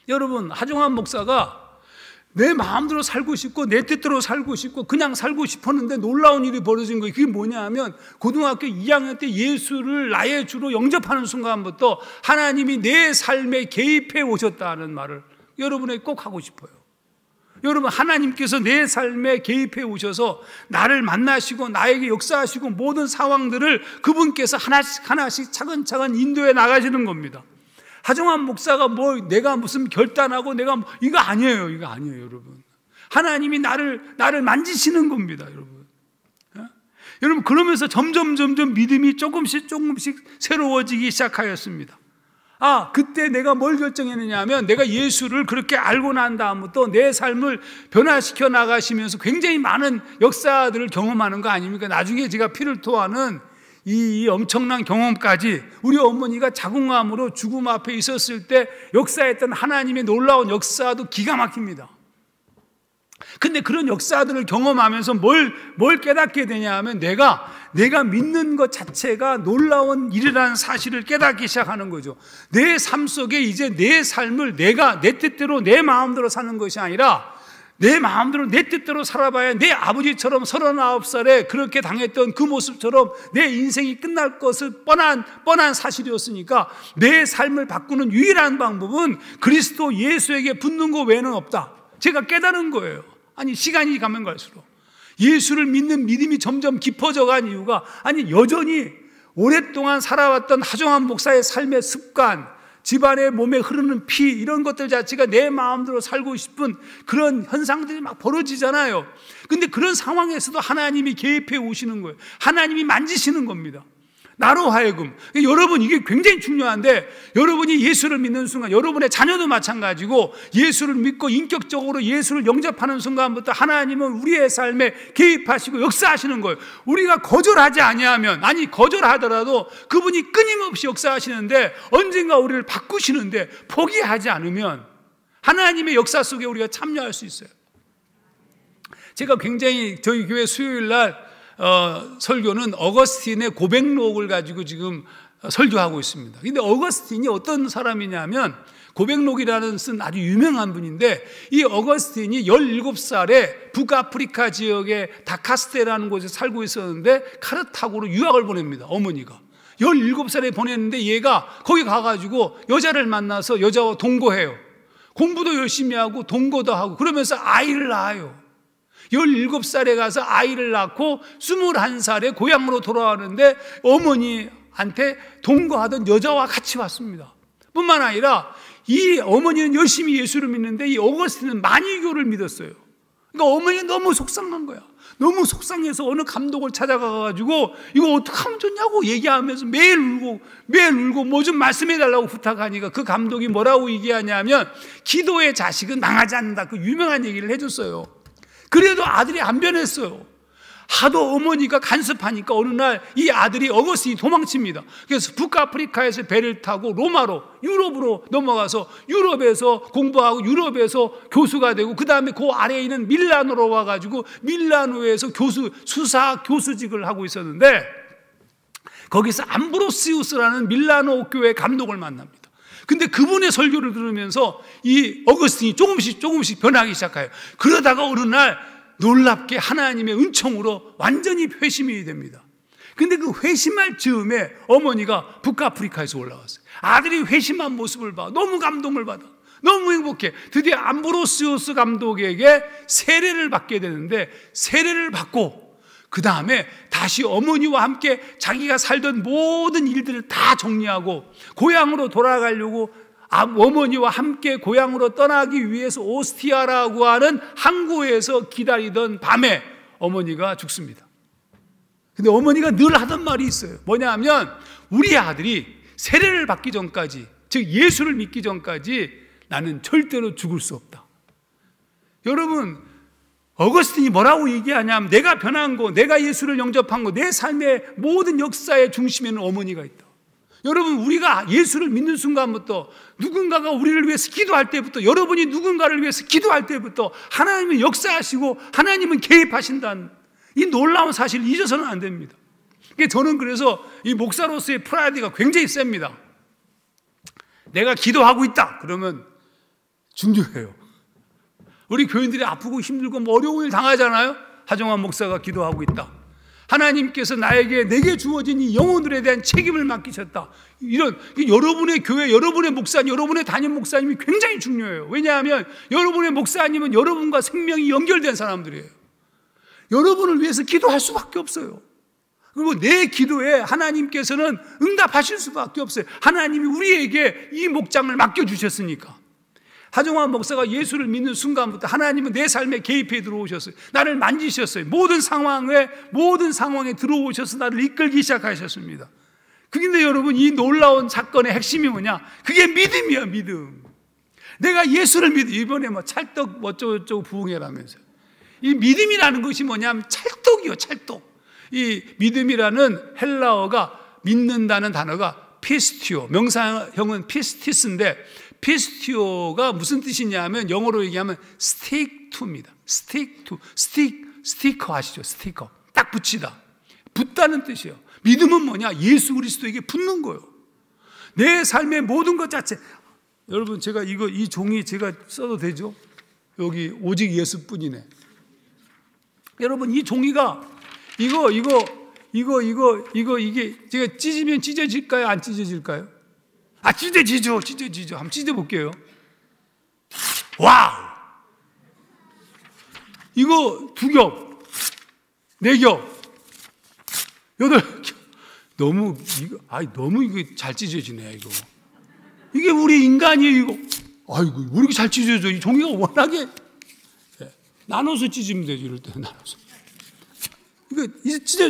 여러분, 하종환 목사가 내 마음대로 살고 싶고 내 뜻대로 살고 싶고 그냥 살고 싶었는데 놀라운 일이 벌어진 거예요. 그게 뭐냐 하면 고등학교 2학년 때 예수를 나의 주로 영접하는 순간부터 하나님이 내 삶에 개입해 오셨다는 말을 여러분에게 꼭 하고 싶어요. 여러분, 하나님께서 내 삶에 개입해 오셔서 나를 만나시고 나에게 역사하시고 모든 상황들을 그분께서 하나씩 차근차근 인도해 나가시는 겁니다. 하종환 목사가 뭐 내가 무슨 결단하고 내가 이거 아니에요. 이거 아니에요, 여러분. 하나님이 나를 만지시는 겁니다, 여러분. 여러분, 그러면서 점점 믿음이 조금씩 새로워지기 시작하였습니다. 그때 내가 뭘 결정했느냐 하면 내가 예수를 그렇게 알고 난 다음부터 내 삶을 변화시켜 나가시면서 굉장히 많은 역사들을 경험하는 거 아닙니까? 나중에 제가 피를 토하는 이 엄청난 경험까지 우리 어머니가 자궁암으로 죽음 앞에 있었을 때 역사했던 하나님의 놀라운 역사도 기가 막힙니다. 근데 그런 역사들을 경험하면서 뭘 깨닫게 되냐 하면 내가 믿는 것 자체가 놀라운 일이라는 사실을 깨닫기 시작하는 거죠. 내 삶 속에 이제 내 삶을 내가 내 뜻대로 내 마음대로 사는 것이 아니라 내 마음대로 내 뜻대로 살아봐야 내 아버지처럼 39살에 그렇게 당했던 그 모습처럼 내 인생이 끝날 것을 뻔한 사실이었으니까 내 삶을 바꾸는 유일한 방법은 그리스도 예수에게 붙는 것 외에는 없다. 제가 깨달은 거예요. 아니, 시간이 가면 갈수록 예수를 믿는 믿음이 점점 깊어져 간 이유가 여전히 오랫동안 살아왔던 하종환 목사의 삶의 습관, 집안의 몸에 흐르는 피, 이런 것들 자체가 내 마음대로 살고 싶은 그런 현상들이 막 벌어지잖아요. 근데 그런 상황에서도 하나님이 개입해 오시는 거예요. 하나님이 만지시는 겁니다. 나로 하여금. 여러분, 이게 굉장히 중요한데, 여러분이 예수를 믿는 순간, 여러분의 자녀도 마찬가지고 예수를 믿고 인격적으로 예수를 영접하는 순간부터 하나님은 우리의 삶에 개입하시고 역사하시는 거예요. 우리가 거절하지 아니하면, 거절하더라도 그분이 끊임없이 역사하시는데 언젠가 우리를 바꾸시는데 포기하지 않으면 하나님의 역사 속에 우리가 참여할 수 있어요. 제가 굉장히 저희 교회 수요일 날 설교는 어거스틴의 고백록을 가지고 지금 설교하고 있습니다. 근데 어거스틴이 어떤 사람이냐면, 고백록이라는 쓴 아주 유명한 분인데, 이 어거스틴이 17살에 북아프리카 지역의 다카스테라는 곳에 살고 있었는데 카르타고로 유학을 보냅니다. 어머니가 17살에 보냈는데 얘가 거기 가가지고 여자를 만나서 여자와 동거해요. 공부도 열심히 하고 동거도 하고 그러면서 아이를 낳아요. 17살에 가서 아이를 낳고 21살에 고향으로 돌아왔는데 어머니한테 동거하던 여자와 같이 왔습니다. 뿐만 아니라 이 어머니는 열심히 예수를 믿는데 이 어거스틴은 만유교를 믿었어요. 그러니까 어머니가 너무 속상한 거야. 너무 속상해서 어느 감독을 찾아가가지고 이거 어떻게 하면 좋냐고 얘기하면서 매일 울고 뭐 좀 말씀해달라고 부탁하니까 그 감독이 뭐라고 얘기하냐면, 기도의 자식은 망하지 않는다. 그 유명한 얘기를 해줬어요. 그래도 아들이 안 변했어요. 하도 어머니가 간섭하니까 어느 날 이 아들이 어거스틴이 도망칩니다. 그래서 북아프리카에서 배를 타고 로마로, 유럽으로 넘어가서 유럽에서 공부하고 유럽에서 교수가 되고 그 다음에 그 아래에 있는 밀라노로 와가지고 밀라노에서 수사 교수직을 하고 있었는데, 거기서 암브로시우스라는 밀라노 교회 감독을 만납니다. 근데 그분의 설교를 들으면서 이 어거스틴이 조금씩 변하기 시작해요. 그러다가 어느 날 놀랍게 하나님의 은총으로 완전히 회심이 됩니다. 근데 그 회심할 즈음에 어머니가 북아프리카에서 올라왔어요. 아들이 회심한 모습을 봐 너무 감동을 받아 너무 행복해. 드디어 암브로시우스 감독에게 세례를 받게 되는데, 세례를 받고 그 다음에 다시 어머니와 함께 자기가 살던 모든 일들을 다 정리하고 고향으로 돌아가려고 어머니와 함께 고향으로 떠나기 위해서 오스티아라고 하는 항구에서 기다리던 밤에 어머니가 죽습니다. 근데 어머니가 늘 하던 말이 있어요. 뭐냐 하면, 우리 아들이 세례를 받기 전까지, 즉 예수를 믿기 전까지 나는 절대로 죽을 수 없다. 여러분, 어거스틴이 뭐라고 얘기하냐면, 내가 변한 거, 내가 예수를 영접한 거, 내 삶의 모든 역사의 중심에는 어머니가 있다. 여러분, 우리가 예수를 믿는 순간부터, 누군가가 우리를 위해서 기도할 때부터, 여러분이 누군가를 위해서 기도할 때부터 하나님은 역사하시고 하나님은 개입하신다는 이 놀라운 사실을 잊어서는 안 됩니다. 저는 그래서 이 목사로서의 프라이드가 굉장히 셉니다. 내가 기도하고 있다 그러면 중요해요. 우리 교인들이 아프고 힘들고 뭐 어려운 일 당하잖아요. 하정환 목사가 기도하고 있다. 하나님께서 내게 주어진 이 영혼들에 대한 책임을 맡기셨다. 이런, 여러분의 교회, 여러분의 목사님, 여러분의 담임 목사님이 굉장히 중요해요. 왜냐하면 여러분의 목사님은 여러분과 생명이 연결된 사람들이에요. 여러분을 위해서 기도할 수밖에 없어요. 그리고 내 기도에 하나님께서는 응답하실 수밖에 없어요. 하나님이 우리에게 이 목장을 맡겨주셨으니까. 하정환 목사가 예수를 믿는 순간부터 하나님은 내 삶에 개입해 들어오셨어요. 나를 만지셨어요. 모든 상황에 들어오셔서 나를 이끌기 시작하셨습니다. 그런데 여러분, 이 놀라운 사건의 핵심이 뭐냐? 그게 믿음이야, 믿음. 내가 예수를 이번에 뭐 찰떡 어쩌고 부흥회라면서요. 이 믿음이라는 것이 뭐냐면 찰떡이요, 찰떡. 이 믿음이라는 헬라어가, 믿는다는 단어가 피스티오, 명사형은 피스티스인데, 피스티오가 무슨 뜻이냐면 영어로 얘기하면 stick to입니다. stick to, 스티커 아시죠? 스티커. 딱 붙이다. 붙다는 뜻이에요. 믿음은 뭐냐? 예수 그리스도에게 붙는 거예요. 내 삶의 모든 것 자체. 여러분, 제가 이 종이 제가 써도 되죠? 여기 오직 예수뿐이네. 여러분, 이 종이가 이게 제가 찢으면 찢어질까요? 안 찢어질까요? 찢어지죠. 한번 찢어볼게요. 와우! 이거 2겹, 4겹, 8겹. 너무 이거 잘 찢어지네, 이거. 이게 우리 인간이에요, 이거. 아이고, 왜 이렇게 잘 찢어져? 이 종이가 워낙에. 나눠서 찢으면 되죠, 이럴 때 나눠서.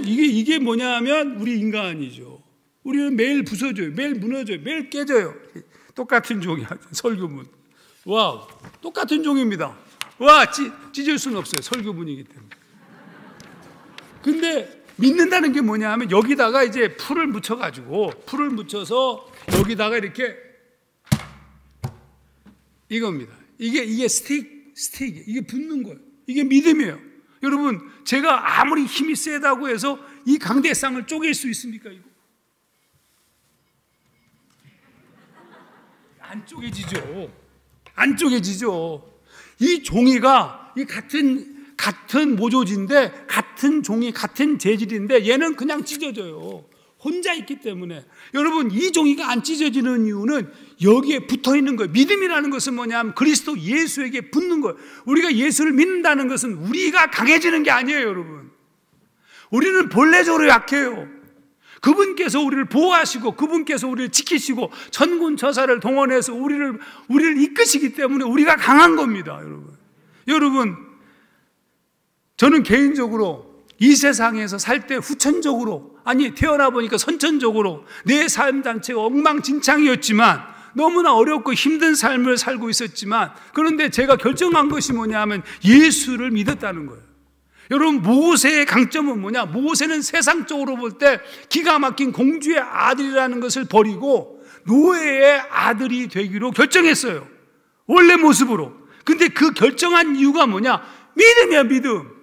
이게 뭐냐 하면 우리 인간이죠. 우리는 매일 부서져요, 매일 무너져요, 매일 깨져요. 똑같은 종이야, 설교문. 와우, 똑같은 종입니다. 찢을 수는 없어요, 설교문이기 때문에. 근데 믿는다는 게 뭐냐 하면 여기다가 이제 풀을 묻혀서 여기다가 이렇게 이겁니다. 이게 스틱, 이게 붙는 거예요. 이게 믿음이에요. 여러분, 제가 아무리 힘이 세다고 해서 이 강대상을 쪼갤 수 있습니까? 이거 안 쪼개지죠. 이 종이가 이 같은 모조지인데, 같은 종이, 같은 재질인데 얘는 그냥 찢어져요. 혼자 있기 때문에. 여러분, 이 종이가 안 찢어지는 이유는 여기에 붙어 있는 거예요. 믿음이라는 것은 뭐냐면 그리스도 예수에게 붙는 거예요. 우리가 예수를 믿는다는 것은 우리가 강해지는 게 아니에요, 여러분. 우리는 본래적으로 약해요. 그분께서 우리를 보호하시고 그분께서 우리를 지키시고 천군천사를 동원해서 우리를 이끄시기 때문에 우리가 강한 겁니다, 여러분. 저는 개인적으로 이 세상에서 살 때 후천적으로, 태어나 보니까 선천적으로 내 삶 자체가 엉망진창이었지만, 너무나 어렵고 힘든 삶을 살고 있었지만, 그런데 제가 결정한 것이 뭐냐면 예수를 믿었다는 거예요. 여러분, 모세의 강점은 뭐냐? 모세는 세상적으로 볼 때 기가 막힌 공주의 아들이라는 것을 버리고 노예의 아들이 되기로 결정했어요, 원래 모습으로. 근데 그 결정한 이유가 뭐냐? 믿음이야, 믿음.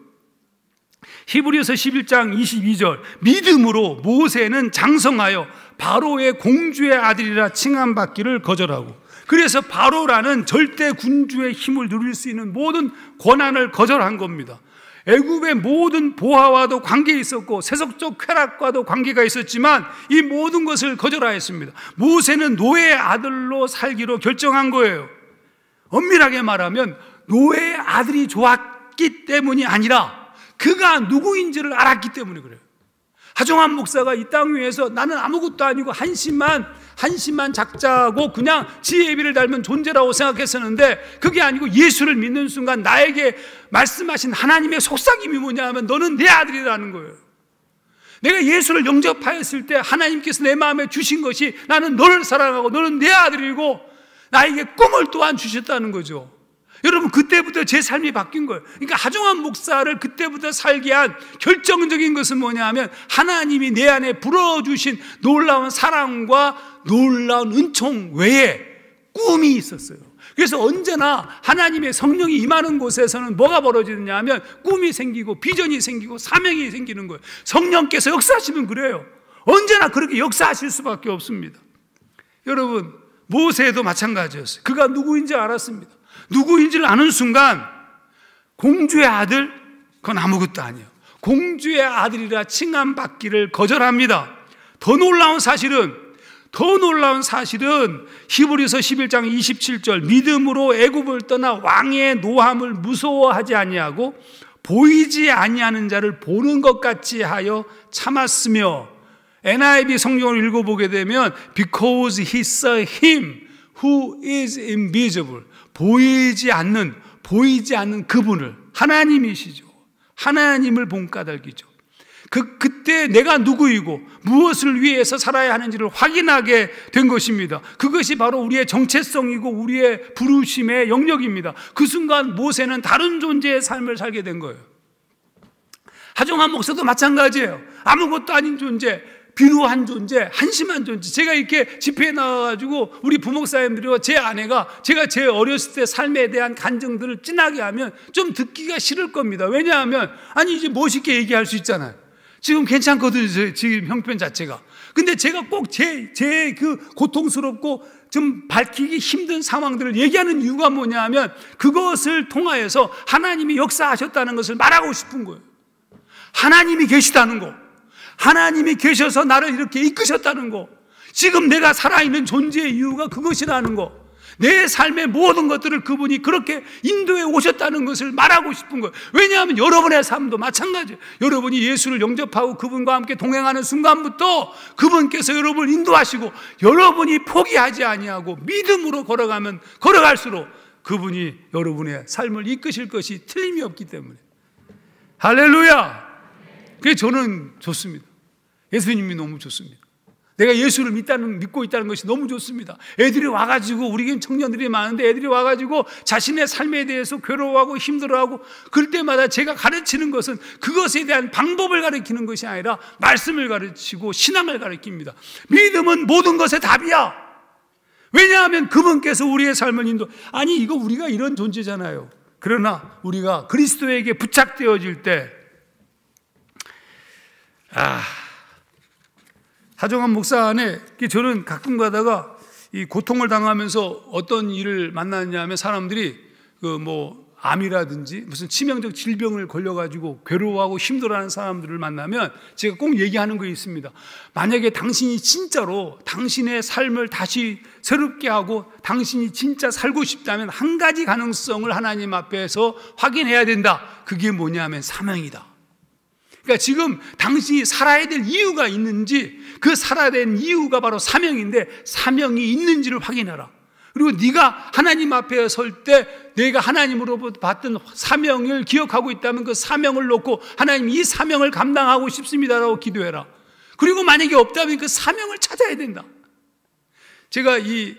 히브리서 11장 22절, 믿음으로 모세는 장성하여 바로의 공주의 아들이라 칭함받기를 거절하고, 그래서 바로라는 절대 군주의 힘을 누릴 수 있는 모든 권한을 거절한 겁니다. 애굽의 모든 보화와도 관계 있었고 세속적 쾌락과도 관계가 있었지만 이 모든 것을 거절하였습니다. 모세는 노예의 아들로 살기로 결정한 거예요. 엄밀하게 말하면 노예의 아들이 좋았기 때문이 아니라 그가 누구인지를 알았기 때문에 그래요. 하종한 목사가 이 땅 위에서 나는 아무것도 아니고 한심한 작자고 그냥 지혜비를 닮은 존재라고 생각했었는데 그게 아니고 예수를 믿는 순간 나에게 말씀하신 하나님의 속삭임이 뭐냐 하면 너는 내 아들이라는 거예요. 내가 예수를 영접하였을 때 하나님께서 내 마음에 주신 것이 나는 너를 사랑하고 너는 내 아들이고 나에게 꿈을 또한 주셨다는 거죠. 여러분, 그때부터 제 삶이 바뀐 거예요. 그러니까 하종한 목사를 그때부터 살게 한 결정적인 것은 뭐냐 하면 하나님이 내 안에 불어주신 놀라운 사랑과 놀라운 은총 외에 꿈이 있었어요. 그래서 언제나 하나님의 성령이 임하는 곳에서는 뭐가 벌어지느냐 하면 꿈이 생기고 비전이 생기고 사명이 생기는 거예요. 성령께서 역사하시면 그래요. 언제나 그렇게 역사하실 수밖에 없습니다. 여러분, 모세도 마찬가지였어요. 그가 누구인지 알았습니다. 누구인지를 아는 순간 공주의 아들? 그건 아무것도 아니에요. 공주의 아들이라 칭함받기를 거절합니다. 더 놀라운 사실은 히브리서 11장 27절 믿음으로 애굽을 떠나 왕의 노함을 무서워하지 아니하고 보이지 아니하는 자를 보는 것 같이 하여 참았으며 NIV 성경을 읽어보게 되면 Because he saw him who is invisible 보이지 않는 그분을 하나님이시죠. 하나님을 본 까닭이죠. 그때 내가 누구이고 무엇을 위해서 살아야 하는지를 확인하게 된 것입니다. 그것이 바로 우리의 정체성이고 우리의 부르심의 영역입니다. 그 순간 모세는 다른 존재의 삶을 살게 된 거예요. 하종한 목사도 마찬가지예요. 아무것도 아닌 존재, 비루한 존재, 한심한 존재. 제가 이렇게 집회에 나와가지고 우리 부목사님들과 제 아내가 제가 제 어렸을 때 삶에 대한 간증들을 진하게 하면 좀 듣기가 싫을 겁니다. 왜냐하면 이제 멋있게 얘기할 수 있잖아요. 지금 괜찮거든요. 지금 형편 자체가. 근데 제가 꼭 제 그 고통스럽고 좀 밝히기 힘든 상황들을 얘기하는 이유가 뭐냐 하면 그것을 통하여서 하나님이 역사하셨다는 것을 말하고 싶은 거예요. 하나님이 계시다는 거. 하나님이 계셔서 나를 이렇게 이끄셨다는 거. 지금 내가 살아있는 존재의 이유가 그것이라는 거. 내 삶의 모든 것들을 그분이 그렇게 인도해 오셨다는 것을 말하고 싶은 거예요. 왜냐하면 여러분의 삶도 마찬가지예요. 여러분이 예수를 영접하고 그분과 함께 동행하는 순간부터 그분께서 여러분을 인도하시고 여러분이 포기하지 아니하고 믿음으로 걸어가면 걸어갈수록 그분이 여러분의 삶을 이끄실 것이 틀림이 없기 때문에. 할렐루야! 그게 저는 좋습니다. 예수님이 너무 좋습니다. 내가 예수를 믿고 있다는 것이 너무 좋습니다. 애들이 와가지고, 우리 청년들이 많은데 애들이 와가지고 자신의 삶에 대해서 괴로워하고 힘들어하고 그럴 때마다 제가 가르치는 것은 그것에 대한 방법을 가르치는 것이 아니라 말씀을 가르치고 신앙을 가르칩니다. 믿음은 모든 것의 답이야. 왜냐하면 그분께서 우리의 삶을 이거 우리가 이런 존재잖아요. 그러나 우리가 그리스도에게 부착되어질 때 하종한 목사 안에 저는 가끔 가다가 이 고통을 당하면서 어떤 일을 만났냐 하면 사람들이 암이라든지 무슨 치명적 질병을 걸려가지고 괴로워하고 힘들어하는 사람들을 만나면 제가 꼭 얘기하는 거 있습니다. 만약에 당신이 진짜로 당신의 삶을 다시 새롭게 하고 당신이 진짜 살고 싶다면 한 가지 가능성을 하나님 앞에서 확인해야 된다. 그게 뭐냐면 사명이다. 그러니까 지금 당신이 살아야 될 이유가 있는지 그 살아야 되는 이유가 바로 사명인데 사명이 있는지를 확인하라. 그리고 네가 하나님 앞에 설 때 내가 하나님으로부터 받던 사명을 기억하고 있다면 그 사명을 놓고 하나님 이 사명을 감당하고 싶습니다라고 기도해라. 그리고 만약에 없다면 그 사명을 찾아야 된다. 제가 이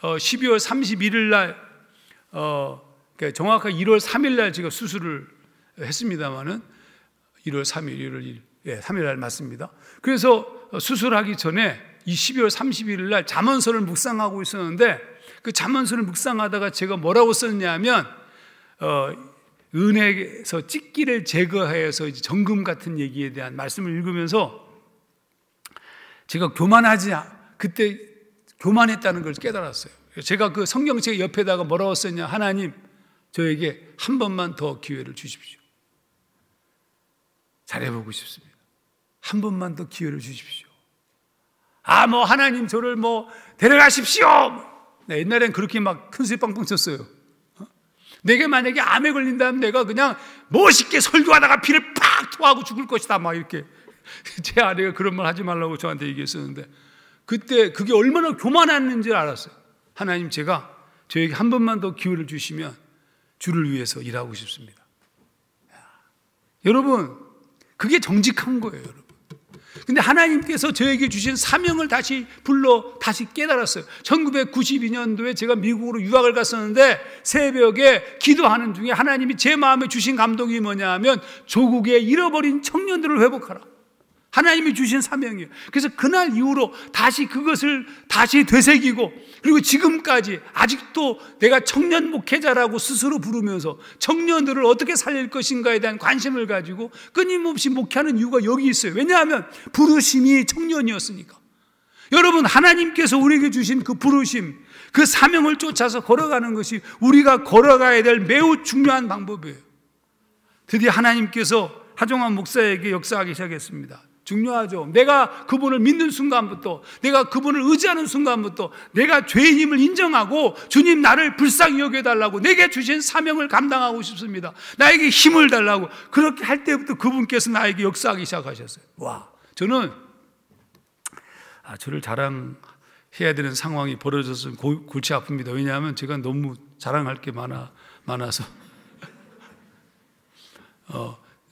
12월 31일 날 정확하게 1월 3일 날 제가 수술을 했습니다마는 1월 3일, 1월 1일, 3일 날 맞습니다. 그래서 수술하기 전에 이 12월 31일 날 잠언서를 묵상하고 있었는데 그 잠언서를 묵상하다가 제가 뭐라고 썼냐면 은혜에서 찢기를 제거해서 이제 정금 같은 얘기에 대한 말씀을 읽으면서 제가 그때 교만했다는 걸 깨달았어요. 제가 그 성경책 옆에다가 뭐라고 썼냐, 하나님 저에게 한 번만 더 기회를 주십시오. 잘해보고 싶습니다. 한 번만 더 기회를 주십시오. 뭐 하나님 저를 데려가십시오. 나 옛날엔 그렇게 막 큰 소리 빵빵 쳤어요. 내게 만약에 암에 걸린다면 내가 그냥 멋있게 설교하다가 피를 팍 토하고 죽을 것이다. 막 이렇게 제 아내가 그런 말 하지 말라고 저한테 얘기했었는데, 그때 그게 얼마나 교만했는지 알았어요. 하나님, 제가 저에게 한 번만 더 기회를 주시면 주를 위해서 일하고 싶습니다. 여러분, 그게 정직한 거예요, 여러분. 근데 하나님께서 저에게 주신 사명을 다시 깨달았어요. 1992년도에 제가 미국으로 유학을 갔었는데 새벽에 기도하는 중에 하나님이 제 마음에 주신 감동이 뭐냐 하면 조국의 잃어버린 청년들을 회복하라. 하나님이 주신 사명이에요. 그래서 그날 이후로 다시 그것을 다시 되새기고, 그리고 지금까지 아직도 내가 청년 목회자라고 스스로 부르면서 청년들을 어떻게 살릴 것인가에 대한 관심을 가지고 끊임없이 목회하는 이유가 여기 있어요. 왜냐하면 부르심이 청년이었으니까. 여러분, 하나님께서 우리에게 주신 그 부르심, 그 사명을 쫓아서 걸어가는 것이 우리가 걸어가야 될 매우 중요한 방법이에요. 드디어 하나님께서 하종환 목사에게 역사하기 시작했습니다. 중요하죠. 내가 그분을 믿는 순간부터, 내가 그분을 의지하는 순간부터 내가 죄인임을 인정하고 주님 나를 불쌍히 여겨달라고, 내게 주신 사명을 감당하고 싶습니다, 나에게 힘을 달라고, 그렇게 할 때부터 그분께서 나에게 역사하기 시작하셨어요. 와, 저는 저를 자랑해야 되는 상황이 벌어져서 골치 아픕니다. 왜냐하면 제가 너무 자랑할 게 많아서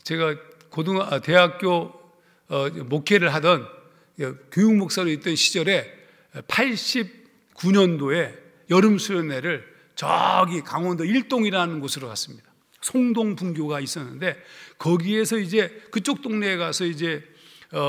제가 대학교 목회를 하던 교육 목사로 있던 시절에 89년도에 여름 수련회를 저기 강원도 일동이라는 곳으로 갔습니다. 송동 분교가 있었는데 거기에서 이제 그쪽 동네에 가서 이제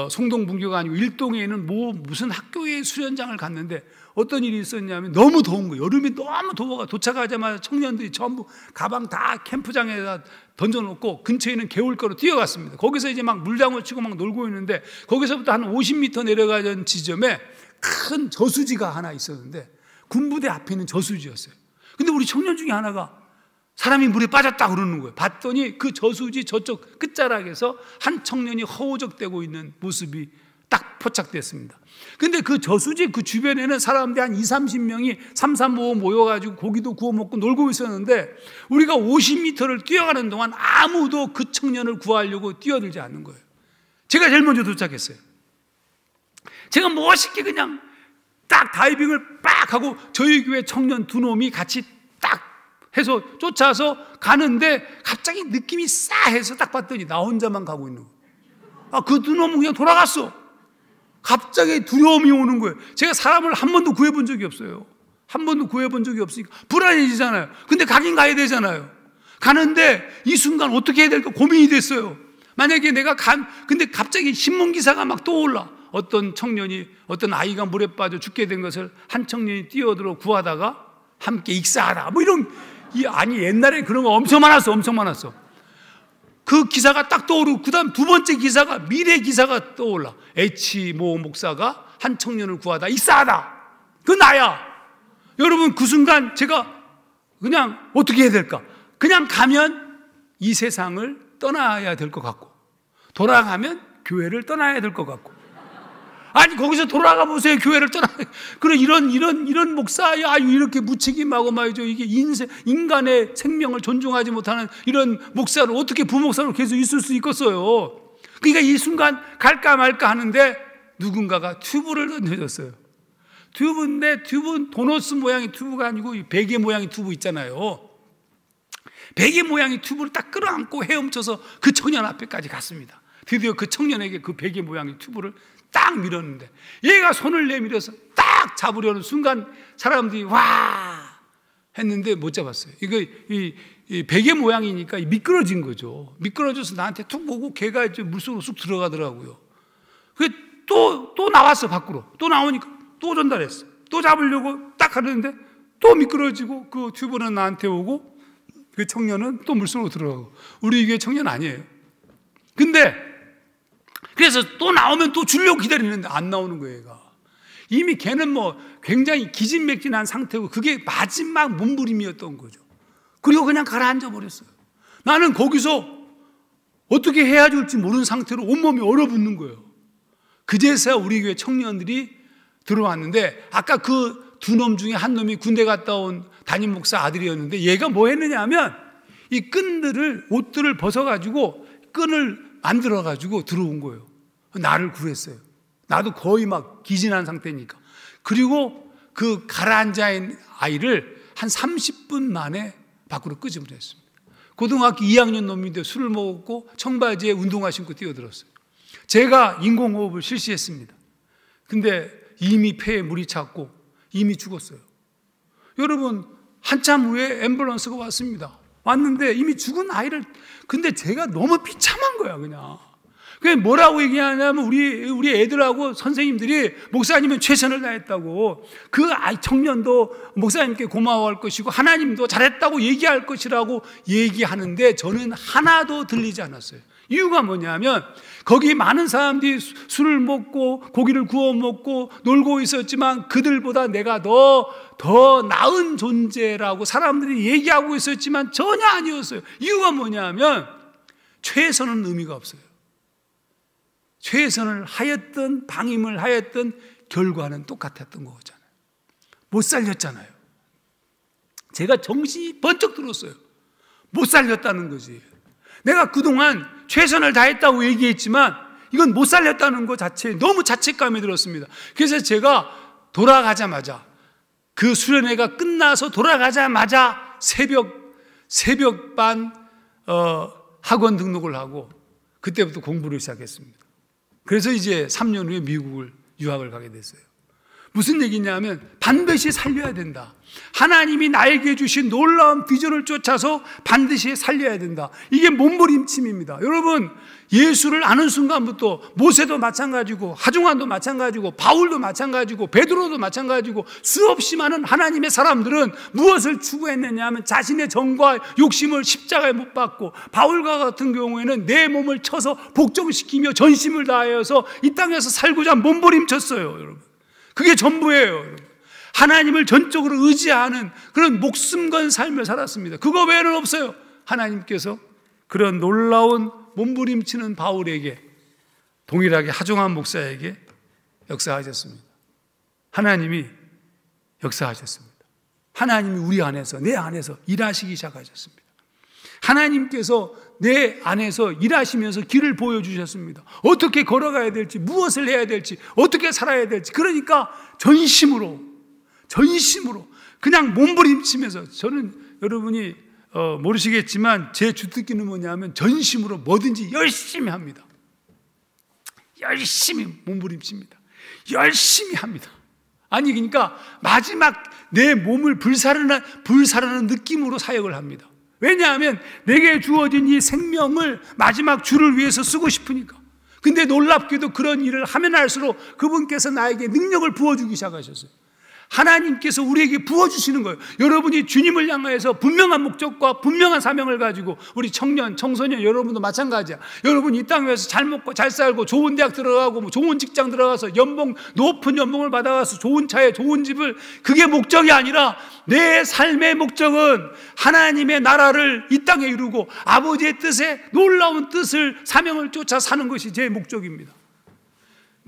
송동 분교가 아니고 일동에 있는 무슨 학교의 수련장을 갔는데 어떤 일이 있었냐면 너무 더운 거예요. 여름이 너무 더워가 도착하자마자 청년들이 전부 가방 다 캠프장에다 던져놓고 근처에 있는 개울가로 뛰어갔습니다. 거기서 이제 막 물장구 치고 막 놀고 있는데 거기서부터 한 50m 내려가는 지점에 큰 저수지가 하나 있었는데 군부대 앞에 있는 저수지였어요. 근데 우리 청년 중에 하나가 사람이 물에 빠졌다 그러는 거예요. 봤더니 그 저수지 저쪽 끝자락에서 한 청년이 허우적대고 있는 모습이 딱 포착됐습니다. 근데 그 저수지 그 주변에는 사람들이 한 20-30명이 삼삼오오 모여가지고 고기도 구워 먹고 놀고 있었는데 우리가 50m를 뛰어가는 동안 아무도 그 청년을 구하려고 뛰어들지 않는 거예요. 제가 제일 먼저 도착했어요. 제가 멋있게 그냥 딱 다이빙을 빡 하고 저희 교회 청년 두 놈이 같이 딱 해서 쫓아서 가는데 갑자기 느낌이 싸해서 딱 봤더니 나 혼자만 가고 있는 거예요. 그 두 놈은 그냥 돌아갔어. 갑자기 두려움이 오는 거예요. 제가 사람을 한 번도 구해본 적이 없어요. 한 번도 구해본 적이 없으니까 불안해지잖아요. 근데 가긴 가야 되잖아요. 가는데 이 순간 어떻게 해야 될까 고민이 됐어요. 만약에 근데 갑자기 신문기사가 막 떠올라. 어떤 청년이, 어떤 아이가 물에 빠져 죽게 된 것을 한 청년이 뛰어들어 구하다가 함께 익사하라. 아니 옛날에 그런 거 엄청 많았어. 그 기사가 딱 떠오르고 그 다음 두 번째 기사가 미래 기사가 떠올라. H.모 목사가 한 청년을 구하다 익사하다. 그건 나야. 여러분 그 순간 제가 그냥 어떻게 해야 될까? 그냥 가면 이 세상을 떠나야 될 것 같고 돌아가면 교회를 떠나야 될 것 같고 아니 거기서 돌아가 보세요. 교회를 떠나. 그래 이런 목사야 이렇게 무책임하고 말이죠. 이게 인간의 생명을 존중하지 못하는 이런 목사를 어떻게 부목사로 계속 있을 수 있겠어요. 그러니까 이 순간 갈까 말까 하는데 누군가가 튜브를 던져줬어요. 튜브인데 튜브는 도너스 모양의 튜브가 아니고 베개 모양의 튜브 있잖아요. 베개 모양의 튜브를 딱 끌어안고 헤엄쳐서 그 청년 앞에까지 갔습니다. 드디어 그 청년에게 그 베개 모양의 튜브를 딱 밀었는데 얘가 손을 내밀어서 딱 잡으려는 순간 사람들이 와 했는데 못 잡았어요. 이 베개 모양이니까 미끄러진 거죠. 미끄러져서 나한테 툭 보고 걔가 이제 물속으로 쑥 들어가더라고요. 그게 또 나왔어. 밖으로 또 나오니까 또 전달했어. 또 잡으려고 딱 하는데 또 미끄러지고 그 튜브는 나한테 오고 그 청년은 또 물속으로 들어가고. 우리 이게 청년 아니에요. 근데 그래서 또 나오면 또 주려고 기다리는데 안 나오는 거예요. 얘가 이미 걔는 굉장히 기진맥진한 상태고 그게 마지막 몸부림이었던 거죠. 그리고 그냥 가라앉아 버렸어요. 나는 거기서 어떻게 해야 될지 모르는 상태로 온몸이 얼어붙는 거예요. 그제서야 우리 교회 청년들이 들어왔는데, 아까 그 두 놈 중에 한 놈이 군대 갔다 온 담임 목사 아들이었는데, 얘가 뭐 했느냐 하면 이 끈들을, 옷들을 벗어가지고 끈을 만들어가지고 들어온 거예요. 나를 구했어요. 나도 거의 막 기진한 상태니까. 그리고 그 가라앉아 있는 아이를 한 30분 만에 밖으로 끄집어냈습니다. 고등학교 2학년 놈인데 술을 먹었고 청바지에 운동화 신고 뛰어들었어요. 제가 인공호흡을 실시했습니다. 근데 이미 폐에 물이 찼고 이미 죽었어요. 여러분, 한참 후에 앰뷸런스가 왔습니다. 왔는데 이미 죽은 아이를, 근데 제가 너무 비참한 거야, 그냥. 그게 뭐라고 얘기하냐면, 우리 애들하고 선생님들이 목사님은 최선을 다했다고, 그 아이 청년도 목사님께 고마워할 것이고 하나님도 잘했다고 얘기할 것이라고 얘기하는데, 저는 하나도 들리지 않았어요. 이유가 뭐냐면, 거기 많은 사람들이 술을 먹고 고기를 구워 먹고 놀고 있었지만 그들보다 내가 더 나은 존재라고 사람들이 얘기하고 있었지만 전혀 아니었어요. 이유가 뭐냐면, 최선은 의미가 없어요. 최선을 하였든 방임을 하였든 결과는 똑같았던 거잖아요. 못 살렸잖아요. 제가 정신이 번쩍 들었어요. 못 살렸다는 거지. 내가 그동안 최선을 다했다고 얘기했지만 이건 못 살렸다는 것 자체에 너무 자책감이 들었습니다. 그래서 제가 돌아가자마자, 그 수련회가 끝나서 돌아가자마자 새벽반 학원 등록을 하고 그때부터 공부를 시작했습니다. 그래서 이제 3년 후에 미국을 유학을 가게 됐어요. 무슨 얘기냐면, 반드시 살려야 된다. 하나님이 나에게 주신 놀라운 비전을 쫓아서 반드시 살려야 된다. 이게 몸부림침입니다. 여러분, 예수를 아는 순간부터 모세도 마찬가지고 하중한도 마찬가지고 바울도 마찬가지고 베드로도 마찬가지고 수없이 많은 하나님의 사람들은 무엇을 추구했느냐 하면 자신의 정과 욕심을 십자가에 못 박고, 바울과 같은 경우에는 내 몸을 쳐서 복종시키며 전심을 다하여서 이 땅에서 살고자 몸부림쳤어요. 여러분, 그게 전부예요. 여러분, 하나님을 전적으로 의지하는 그런 목숨 건 삶을 살았습니다. 그거 외에는 없어요. 하나님께서 그런 놀라운 몸부림치는 바울에게, 동일하게 하중한 목사에게 역사하셨습니다. 하나님이 역사하셨습니다. 하나님이 우리 안에서, 내 안에서 일하시기 시작하셨습니다. 하나님께서 내 안에서 일하시면서 길을 보여주셨습니다. 어떻게 걸어가야 될지, 무엇을 해야 될지, 어떻게 살아야 될지. 그러니까 전심으로 그냥 몸부림치면서, 저는 여러분이 모르시겠지만 제 주특기는 뭐냐면 전심으로 뭐든지 열심히 합니다. 열심히 몸부림칩니다. 열심히 합니다. 아니, 그러니까 마지막 내 몸을 불사르는 느낌으로 사역을 합니다. 왜냐하면 내게 주어진 이 생명을 마지막 주를 위해서 쓰고 싶으니까. 근데 놀랍게도 그런 일을 하면 할수록 그분께서 나에게 능력을 부어주기 시작하셨어요. 하나님께서 우리에게 부어주시는 거예요. 여러분이 주님을 향해서 분명한 목적과 분명한 사명을 가지고, 우리 청년, 청소년 여러분도 마찬가지야. 여러분이 이 땅에서 잘 먹고 잘 살고 좋은 대학 들어가고 좋은 직장 들어가서 높은 연봉을 받아가서 좋은 차에 좋은 집을, 그게 목적이 아니라 내 삶의 목적은 하나님의 나라를 이 땅에 이루고 아버지의 뜻에, 놀라운 뜻을, 사명을 쫓아 사는 것이 제 목적입니다.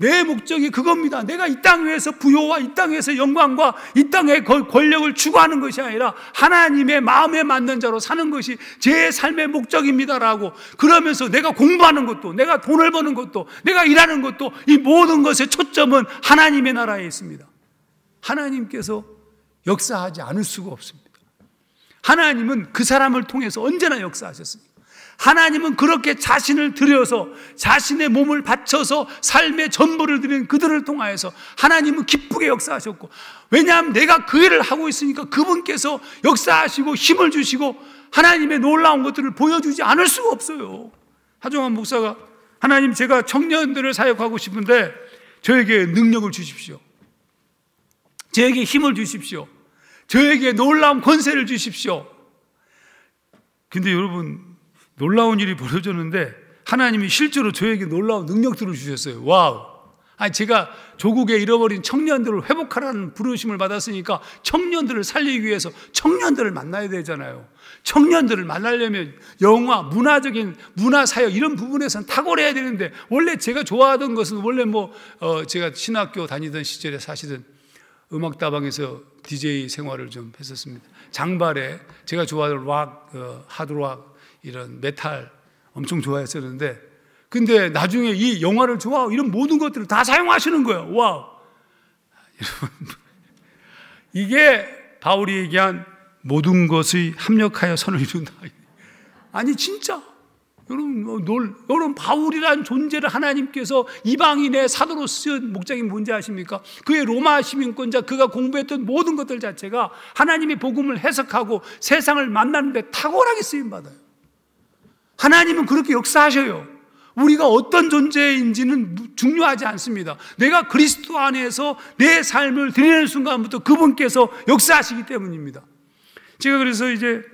내 목적이 그겁니다. 내가 이 땅 위에서 부요와 이 땅 위에서 영광과 이 땅의 권력을 추구하는 것이 아니라 하나님의 마음에 맞는 자로 사는 것이 제 삶의 목적입니다라고. 그러면서 내가 공부하는 것도, 내가 돈을 버는 것도, 내가 일하는 것도, 이 모든 것의 초점은 하나님의 나라에 있습니다. 하나님께서 역사하지 않을 수가 없습니다. 하나님은 그 사람을 통해서 언제나 역사하셨습니다. 하나님은 그렇게 자신을 들여서, 자신의 몸을 바쳐서 삶의 전부를 드린 그들을 통하여서 하나님은 기쁘게 역사하셨고, 왜냐하면 내가 그 일을 하고 있으니까 그분께서 역사하시고 힘을 주시고 하나님의 놀라운 것들을 보여주지 않을 수가 없어요. 하중한 목사가, 하나님, 제가 청년들을 사역하고 싶은데 저에게 능력을 주십시오. 저에게 힘을 주십시오. 저에게 놀라운 권세를 주십시오. 근데 여러분, 놀라운 일이 벌어졌는데 하나님이 실제로 저에게 놀라운 능력들을 주셨어요. 와우! 아니, 제가 조국에 잃어버린 청년들을 회복하라는 부르심을 받았으니까 청년들을 살리기 위해서 청년들을 만나야 되잖아요. 청년들을 만나려면 영화, 문화적인 문화사역 이런 부분에서는 탁월해야 되는데, 원래 제가 좋아하던 것은 원래 제가 신학교 다니던 시절에 사실은 음악다방에서 DJ 생활을 좀 했었습니다. 장발에 제가 좋아하는 락, 하드락, 이런 메탈 엄청 좋아했었는데, 근데 나중에 이 영화를 좋아하고 이런 모든 것들을 다 사용하시는 거예요. 와우. 여러분, 이게 바울이 얘기한 모든 것이 합력하여 선을 이룬다. 아니, 진짜. 여러분, 바울이란 존재를 하나님께서 이방인의 사도로 쓰은 목적이 뭔지 아십니까? 그의 로마 시민권자, 그가 공부했던 모든 것들 자체가 하나님의 복음을 해석하고 세상을 만나는데 탁월하게 쓰임받아요. 하나님은 그렇게 역사하셔요. 우리가 어떤 존재인지는 중요하지 않습니다. 내가 그리스도 안에서 내 삶을 드리는 순간부터 그분께서 역사하시기 때문입니다. 제가 그래서 이제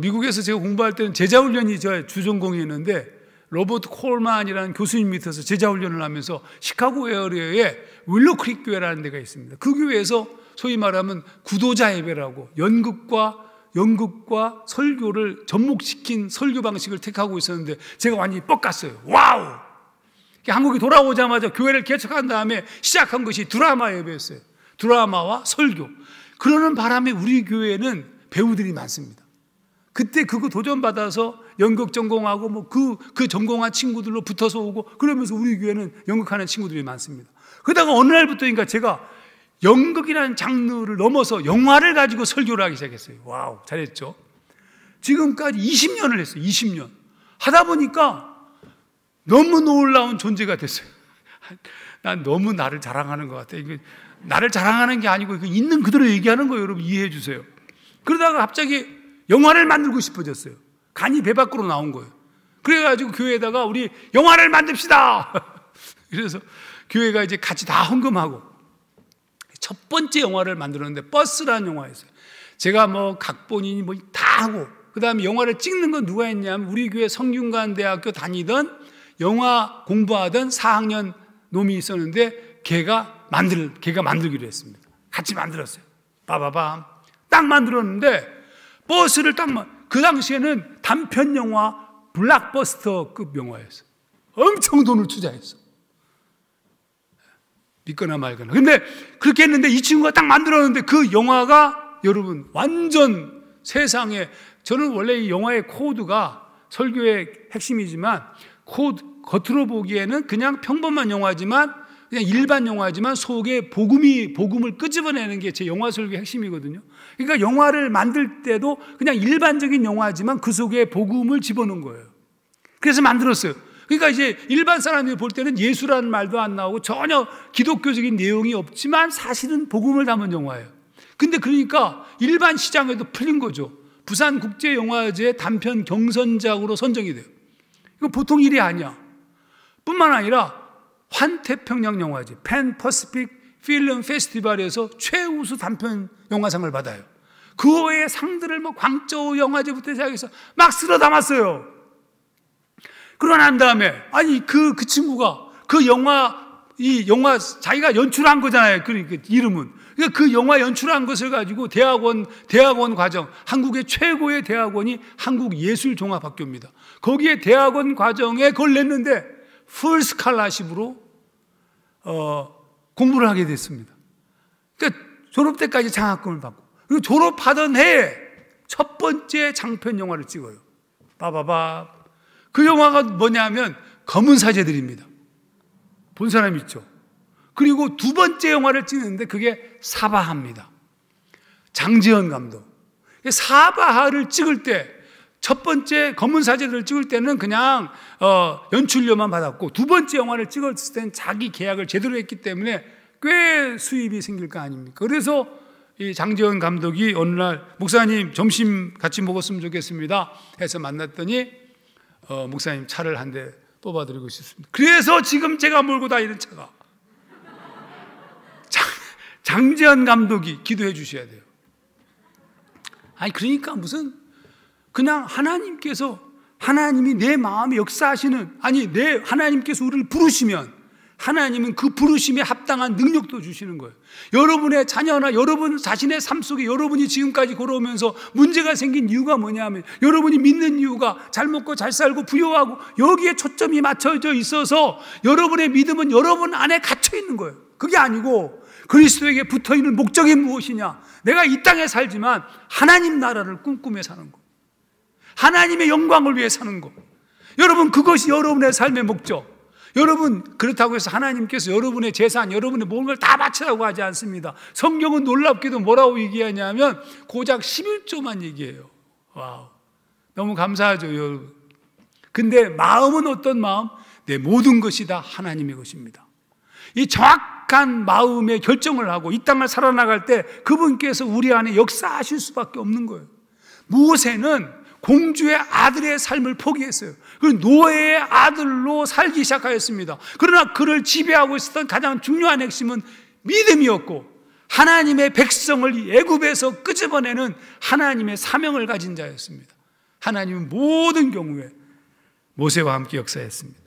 미국에서 제가 공부할 때는 제자훈련이 저의 주전공이었는데, 로버트 콜만이라는 교수님 밑에서 제자훈련을 하면서 시카고 에어리어에 윌로크릭 교회라는 데가 있습니다. 그 교회에서 소위 말하면 구도자 예배라고 연극과 설교를 접목시킨 설교 방식을 택하고 있었는데, 제가 완전히 뻑갔어요. 와우! 한국에 돌아오자마자 교회를 개척한 다음에 시작한 것이 드라마 예배였어요. 드라마와 설교. 그러는 바람에 우리 교회는 배우들이 많습니다. 그때 그거 도전받아서 연극 전공하고 그 전공한 친구들로 붙어서 오고, 그러면서 우리 교회는 연극하는 친구들이 많습니다. 그러다가 어느 날부터인가 제가 연극이라는 장르를 넘어서 영화를 가지고 설교를 하기 시작했어요. 와우, 잘했죠. 지금까지 20년을 했어요. 20년 하다 보니까 너무 놀라운 존재가 됐어요. 난 너무 나를 자랑하는 것 같아요. 나를 자랑하는 게 아니고 있는 그대로 얘기하는 거예요. 여러분, 이해해 주세요. 그러다가 갑자기 영화를 만들고 싶어졌어요. 간이 배 밖으로 나온 거예요. 그래가지고 교회에다가 우리 영화를 만듭시다. 그래서 교회가 이제 같이 다 헌금하고 첫 번째 영화를 만들었는데, 버스라는 영화였어요. 제가 각본이니 다 하고, 그 다음에 영화를 찍는 건 누가 했냐면 우리 교회 성균관대학교 다니던 영화 공부하던 4학년 놈이 있었는데, 걔가 만들기로 했습니다. 같이 만들었어요. 빠바밤 딱 만들었는데, 버스를 그 당시에는 단편 영화 블록버스터급 영화였어요. 엄청 돈을 투자했어. 믿거나 말거나. 근데 그렇게 했는데 이 친구가 딱 만들었는데, 그 영화가 여러분 완전 세상에, 저는 원래 이 영화의 코드가 설교의 핵심이지만, 겉으로 보기에는 그냥 평범한 영화지만, 그냥 일반 영화지만 속에 복음을 끄집어내는 게 제 영화 설교의 핵심이거든요. 그러니까 영화를 만들 때도 그냥 일반적인 영화지만 그 속에 복음을 집어넣은 거예요. 그래서 만들었어요. 그러니까 이제 일반 사람들이 볼 때는 예수라는 말도 안 나오고 전혀 기독교적인 내용이 없지만 사실은 복음을 담은 영화예요. 근데 그러니까 일반 시장에도 풀린 거죠. 부산국제영화제 단편 경선작으로 선정이 돼요. 이거 보통 일이 아니야. 뿐만 아니라 환태평양 영화제 팬 퍼시픽 필름 페스티벌에서 최우수 단편 영화상을 받아요. 그 외의 상들을 광저우 영화제부터 시작해서 막 쓸어 담았어요. 그러고 난 다음에, 아니, 그 친구가 이 영화 자기가 연출한 거잖아요. 그러니까 이름은. 그러니까 그 영화 연출한 것을 가지고 대학원 과정, 한국의 최고의 대학원이 한국예술종합학교입니다. 거기에 대학원 과정에 그걸 냈는데 풀 스칼라십으로 공부를 하게 됐습니다. 그러니까 졸업 때까지 장학금을 받고, 그리고 졸업하던 해에 첫 번째 장편 영화를 찍어요. 빠바바. 그 영화가 뭐냐면 검은 사제들입니다. 본 사람 있죠? 그리고 두 번째 영화를 찍는데 그게 사바하입니다. 장지현 감독. 사바하를 찍을 때, 첫 번째 검은 사제들을 찍을 때는 그냥 연출료만 받았고, 두 번째 영화를 찍었을 때는 자기 계약을 제대로 했기 때문에 꽤 수입이 생길 거 아닙니까? 그래서 이 장지현 감독이 어느 날, 목사님 점심 같이 먹었으면 좋겠습니다 해서 만났더니, 목사님 차를 한 대 뽑아드리고 싶습니다. 그래서 지금 제가 몰고 다니는 차가, 장지현 감독이 기도해 주셔야 돼요. 아니, 그러니까 무슨 그냥 하나님께서 하나님이 내 마음에 역사하시는, 하나님께서 우리를 부르시면 하나님은 그 부르심에 합당한 능력도 주시는 거예요. 여러분의 자녀나 여러분 자신의 삶 속에 여러분이 지금까지 걸어오면서 문제가 생긴 이유가 뭐냐면, 여러분이 믿는 이유가 잘 먹고 잘 살고 부유하고 여기에 초점이 맞춰져 있어서 여러분의 믿음은 여러분 안에 갇혀 있는 거예요. 그게 아니고 그리스도에게 붙어 있는 목적이 무엇이냐? 내가 이 땅에 살지만 하나님 나라를 꿈꾸며 사는 거, 하나님의 영광을 위해 사는 거. 여러분, 그것이 여러분의 삶의 목적. 여러분, 그렇다고 해서 하나님께서 여러분의 재산, 여러분의 모든 걸 다 바치라고 하지 않습니다. 성경은 놀랍게도 뭐라고 얘기하냐면 고작 11조만 얘기해요. 와우, 너무 감사하죠, 여러분. 근데 마음은 어떤 마음? 내 모든 것이 다 하나님의 것입니다. 이 정확한 마음의 결정을 하고 이 땅을 살아나갈 때 그분께서 우리 안에 역사하실 수밖에 없는 거예요. 모세는 공주의 아들의 삶을 포기했어요. 그리고 노예의 아들로 살기 시작하였습니다. 그러나 그를 지배하고 있었던 가장 중요한 핵심은 믿음이었고, 하나님의 백성을 애굽에서 끄집어내는 하나님의 사명을 가진 자였습니다. 하나님은 모든 경우에 모세와 함께 역사했습니다.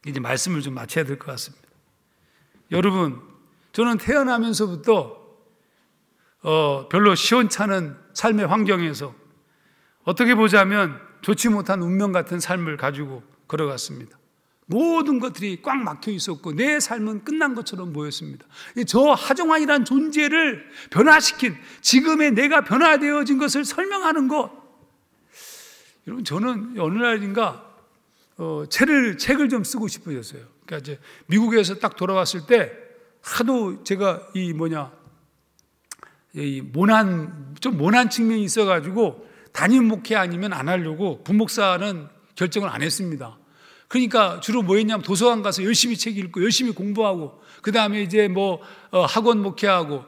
이제 말씀을 좀 마쳐야 될 것 같습니다. 여러분, 저는 태어나면서부터 별로 시원찮은 삶의 환경에서 어떻게 보자면 좋지 못한 운명 같은 삶을 가지고 걸어갔습니다. 모든 것들이 꽉 막혀 있었고 내 삶은 끝난 것처럼 보였습니다. 저 하정환이란 존재를 변화시킨, 지금의 내가 변화되어진 것을 설명하는 것. 여러분, 저는 어느 날인가 책을 좀 쓰고 싶어졌어요. 그러니까 이제 미국에서 딱 돌아왔을 때 하도 제가 좀 모난 측면이 있어가지고 담임 목회 아니면 안 하려고 부목사는 결정을 안 했습니다. 그러니까 주로 뭐 했냐면 도서관 가서 열심히 책 읽고 열심히 공부하고, 그 다음에 이제 학원 목회하고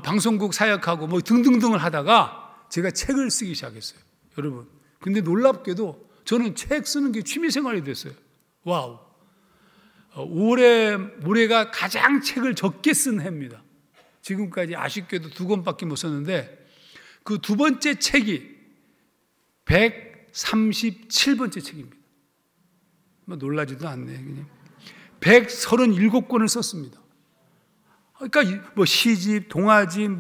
방송국 사역하고 등등등을 하다가 제가 책을 쓰기 시작했어요. 여러분, 근데 놀랍게도 저는 책 쓰는 게 취미 생활이 됐어요. 와우. 올해가 가장 책을 적게 쓴 해입니다. 지금까지 아쉽게도 2권밖에 못 썼는데 그 두 번째 책이 137번째 책입니다. 놀라지도 않네. 그냥 137권을 썼습니다. 그러니까 시집, 동화집,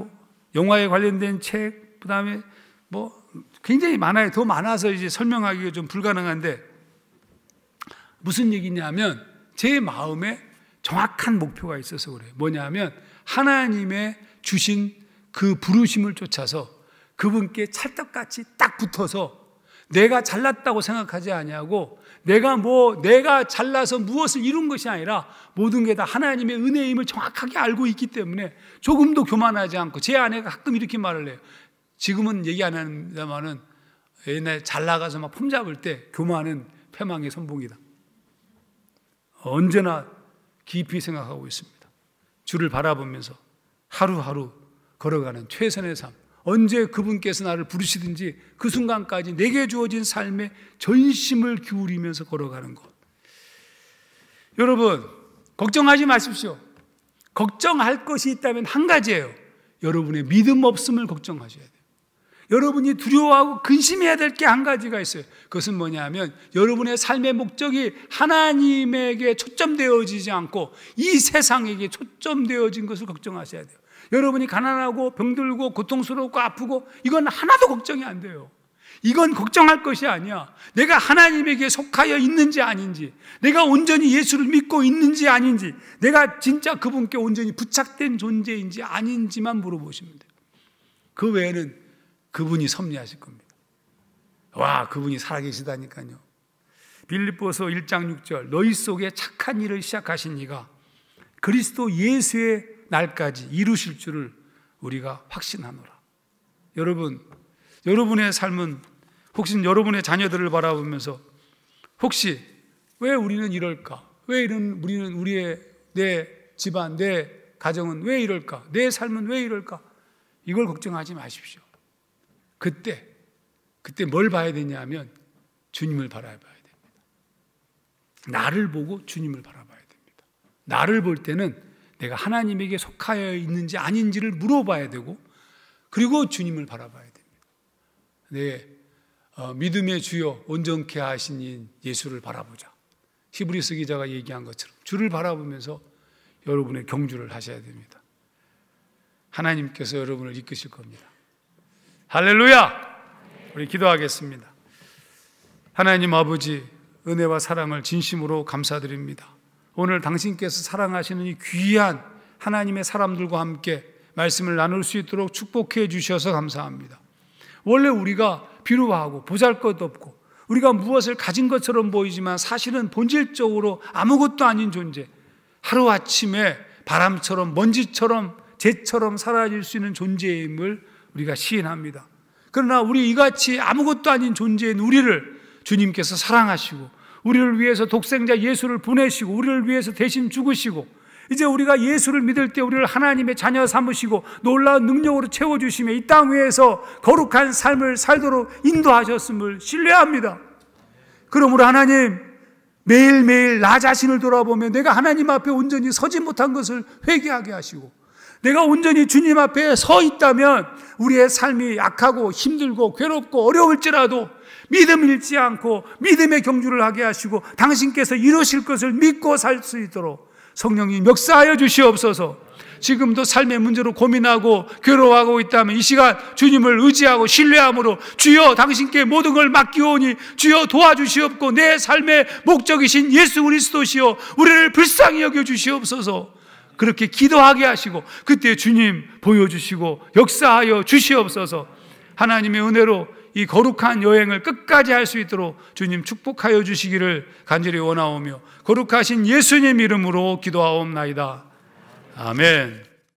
영화에 관련된 책, 그다음에 굉장히 많아요. 더 많아서 이제 설명하기가 좀 불가능한데, 무슨 얘기냐면 제 마음에 정확한 목표가 있어서 그래요. 뭐냐면 하나님의 주신 그 부르심을 쫓아서 그분께 찰떡같이 딱 붙어서 내가 잘났다고 생각하지 아니하고 내가 잘나서 무엇을 이룬 것이 아니라 모든 게 다 하나님의 은혜임을 정확하게 알고 있기 때문에 조금도 교만하지 않고, 제 아내가 가끔 이렇게 말을 해요. 지금은 얘기 안 합니다만은 옛날에 잘 나가서 막 폼 잡을 때 교만은 패망의 선봉이다. 언제나 깊이 생각하고 있습니다. 주를 바라보면서 하루하루 걸어가는 최선의 삶, 언제 그분께서 나를 부르시든지 그 순간까지 내게 주어진 삶에 전심을 기울이면서 걸어가는 것. 여러분, 걱정하지 마십시오. 걱정할 것이 있다면 한 가지예요. 여러분의 믿음 없음을 걱정하셔야 돼요. 여러분이 두려워하고 근심해야 될 게 한 가지가 있어요. 그것은 뭐냐면 여러분의 삶의 목적이 하나님에게 초점되어지지 않고 이 세상에게 초점되어진 것을 걱정하셔야 돼요. 여러분이 가난하고 병들고 고통스럽고 아프고 이건 하나도 걱정이 안 돼요. 이건 걱정할 것이 아니야. 내가 하나님에게 속하여 있는지 아닌지, 내가 온전히 예수를 믿고 있는지 아닌지, 내가 진짜 그분께 온전히 부착된 존재인지 아닌지만 물어보시면 돼요. 그 외에는 그분이 섭리하실 겁니다. 와, 그분이 살아계시다니까요. 빌립보서 1장 6절, 너희 속에 착한 일을 시작하신 이가 그리스도 예수의 날까지 이루실 줄을 우리가 확신하노라. 여러분, 여러분의 삶은 혹시 여러분의 자녀들을 바라보면서 혹시 왜 우리는 이럴까? 왜 우리는 내 집안, 내 가정은 왜 이럴까? 내 삶은 왜 이럴까? 이걸 걱정하지 마십시오. 그때 뭘 봐야 되냐면 주님을 바라봐야 됩니다. 나를 보고 주님을 바라봐야 됩니다. 나를 볼 때는 내가 하나님에게 속하여 있는지 아닌지를 물어봐야 되고, 그리고 주님을 바라봐야 됩니다. 믿음의 주요 온전케 하신 이 예수를 바라보자. 히브리서 기자가 얘기한 것처럼 주를 바라보면서 여러분의 경주를 하셔야 됩니다. 하나님께서 여러분을 이끄실 겁니다. 할렐루야! 우리 기도하겠습니다. 하나님 아버지, 은혜와 사랑을 진심으로 감사드립니다. 오늘 당신께서 사랑하시는 이 귀한 하나님의 사람들과 함께 말씀을 나눌 수 있도록 축복해 주셔서 감사합니다. 원래 우리가 비루하고 보잘것없고 우리가 무엇을 가진 것처럼 보이지만 사실은 본질적으로 아무것도 아닌 존재, 하루아침에 바람처럼 먼지처럼 재처럼 사라질 수 있는 존재임을 우리가 시인합니다. 그러나 우리 이같이 아무것도 아닌 존재인 우리를 주님께서 사랑하시고 우리를 위해서 독생자 예수를 보내시고 우리를 위해서 대신 죽으시고 이제 우리가 예수를 믿을 때 우리를 하나님의 자녀 삼으시고 놀라운 능력으로 채워주시며 이 땅 위에서 거룩한 삶을 살도록 인도하셨음을 신뢰합니다. 그러므로 하나님, 매일매일 나 자신을 돌아보며 내가 하나님 앞에 온전히 서지 못한 것을 회개하게 하시고 내가 온전히 주님 앞에 서 있다면 우리의 삶이 약하고 힘들고 괴롭고 어려울지라도 믿음 잃지 않고 믿음의 경주를 하게 하시고 당신께서 이루실 것을 믿고 살 수 있도록 성령님 역사하여 주시옵소서. 지금도 삶의 문제로 고민하고 괴로워하고 있다면 이 시간 주님을 의지하고 신뢰함으로 주여 당신께 모든 걸 맡기오니 주여 도와주시옵고 내 삶의 목적이신 예수 그리스도시여 우리를 불쌍히 여겨주시옵소서. 그렇게 기도하게 하시고 그때 주님 보여주시고 역사하여 주시옵소서. 하나님의 은혜로 이 거룩한 여행을 끝까지 할 수 있도록 주님 축복하여 주시기를 간절히 원하오며 거룩하신 예수님 이름으로 기도하옵나이다. 아멘.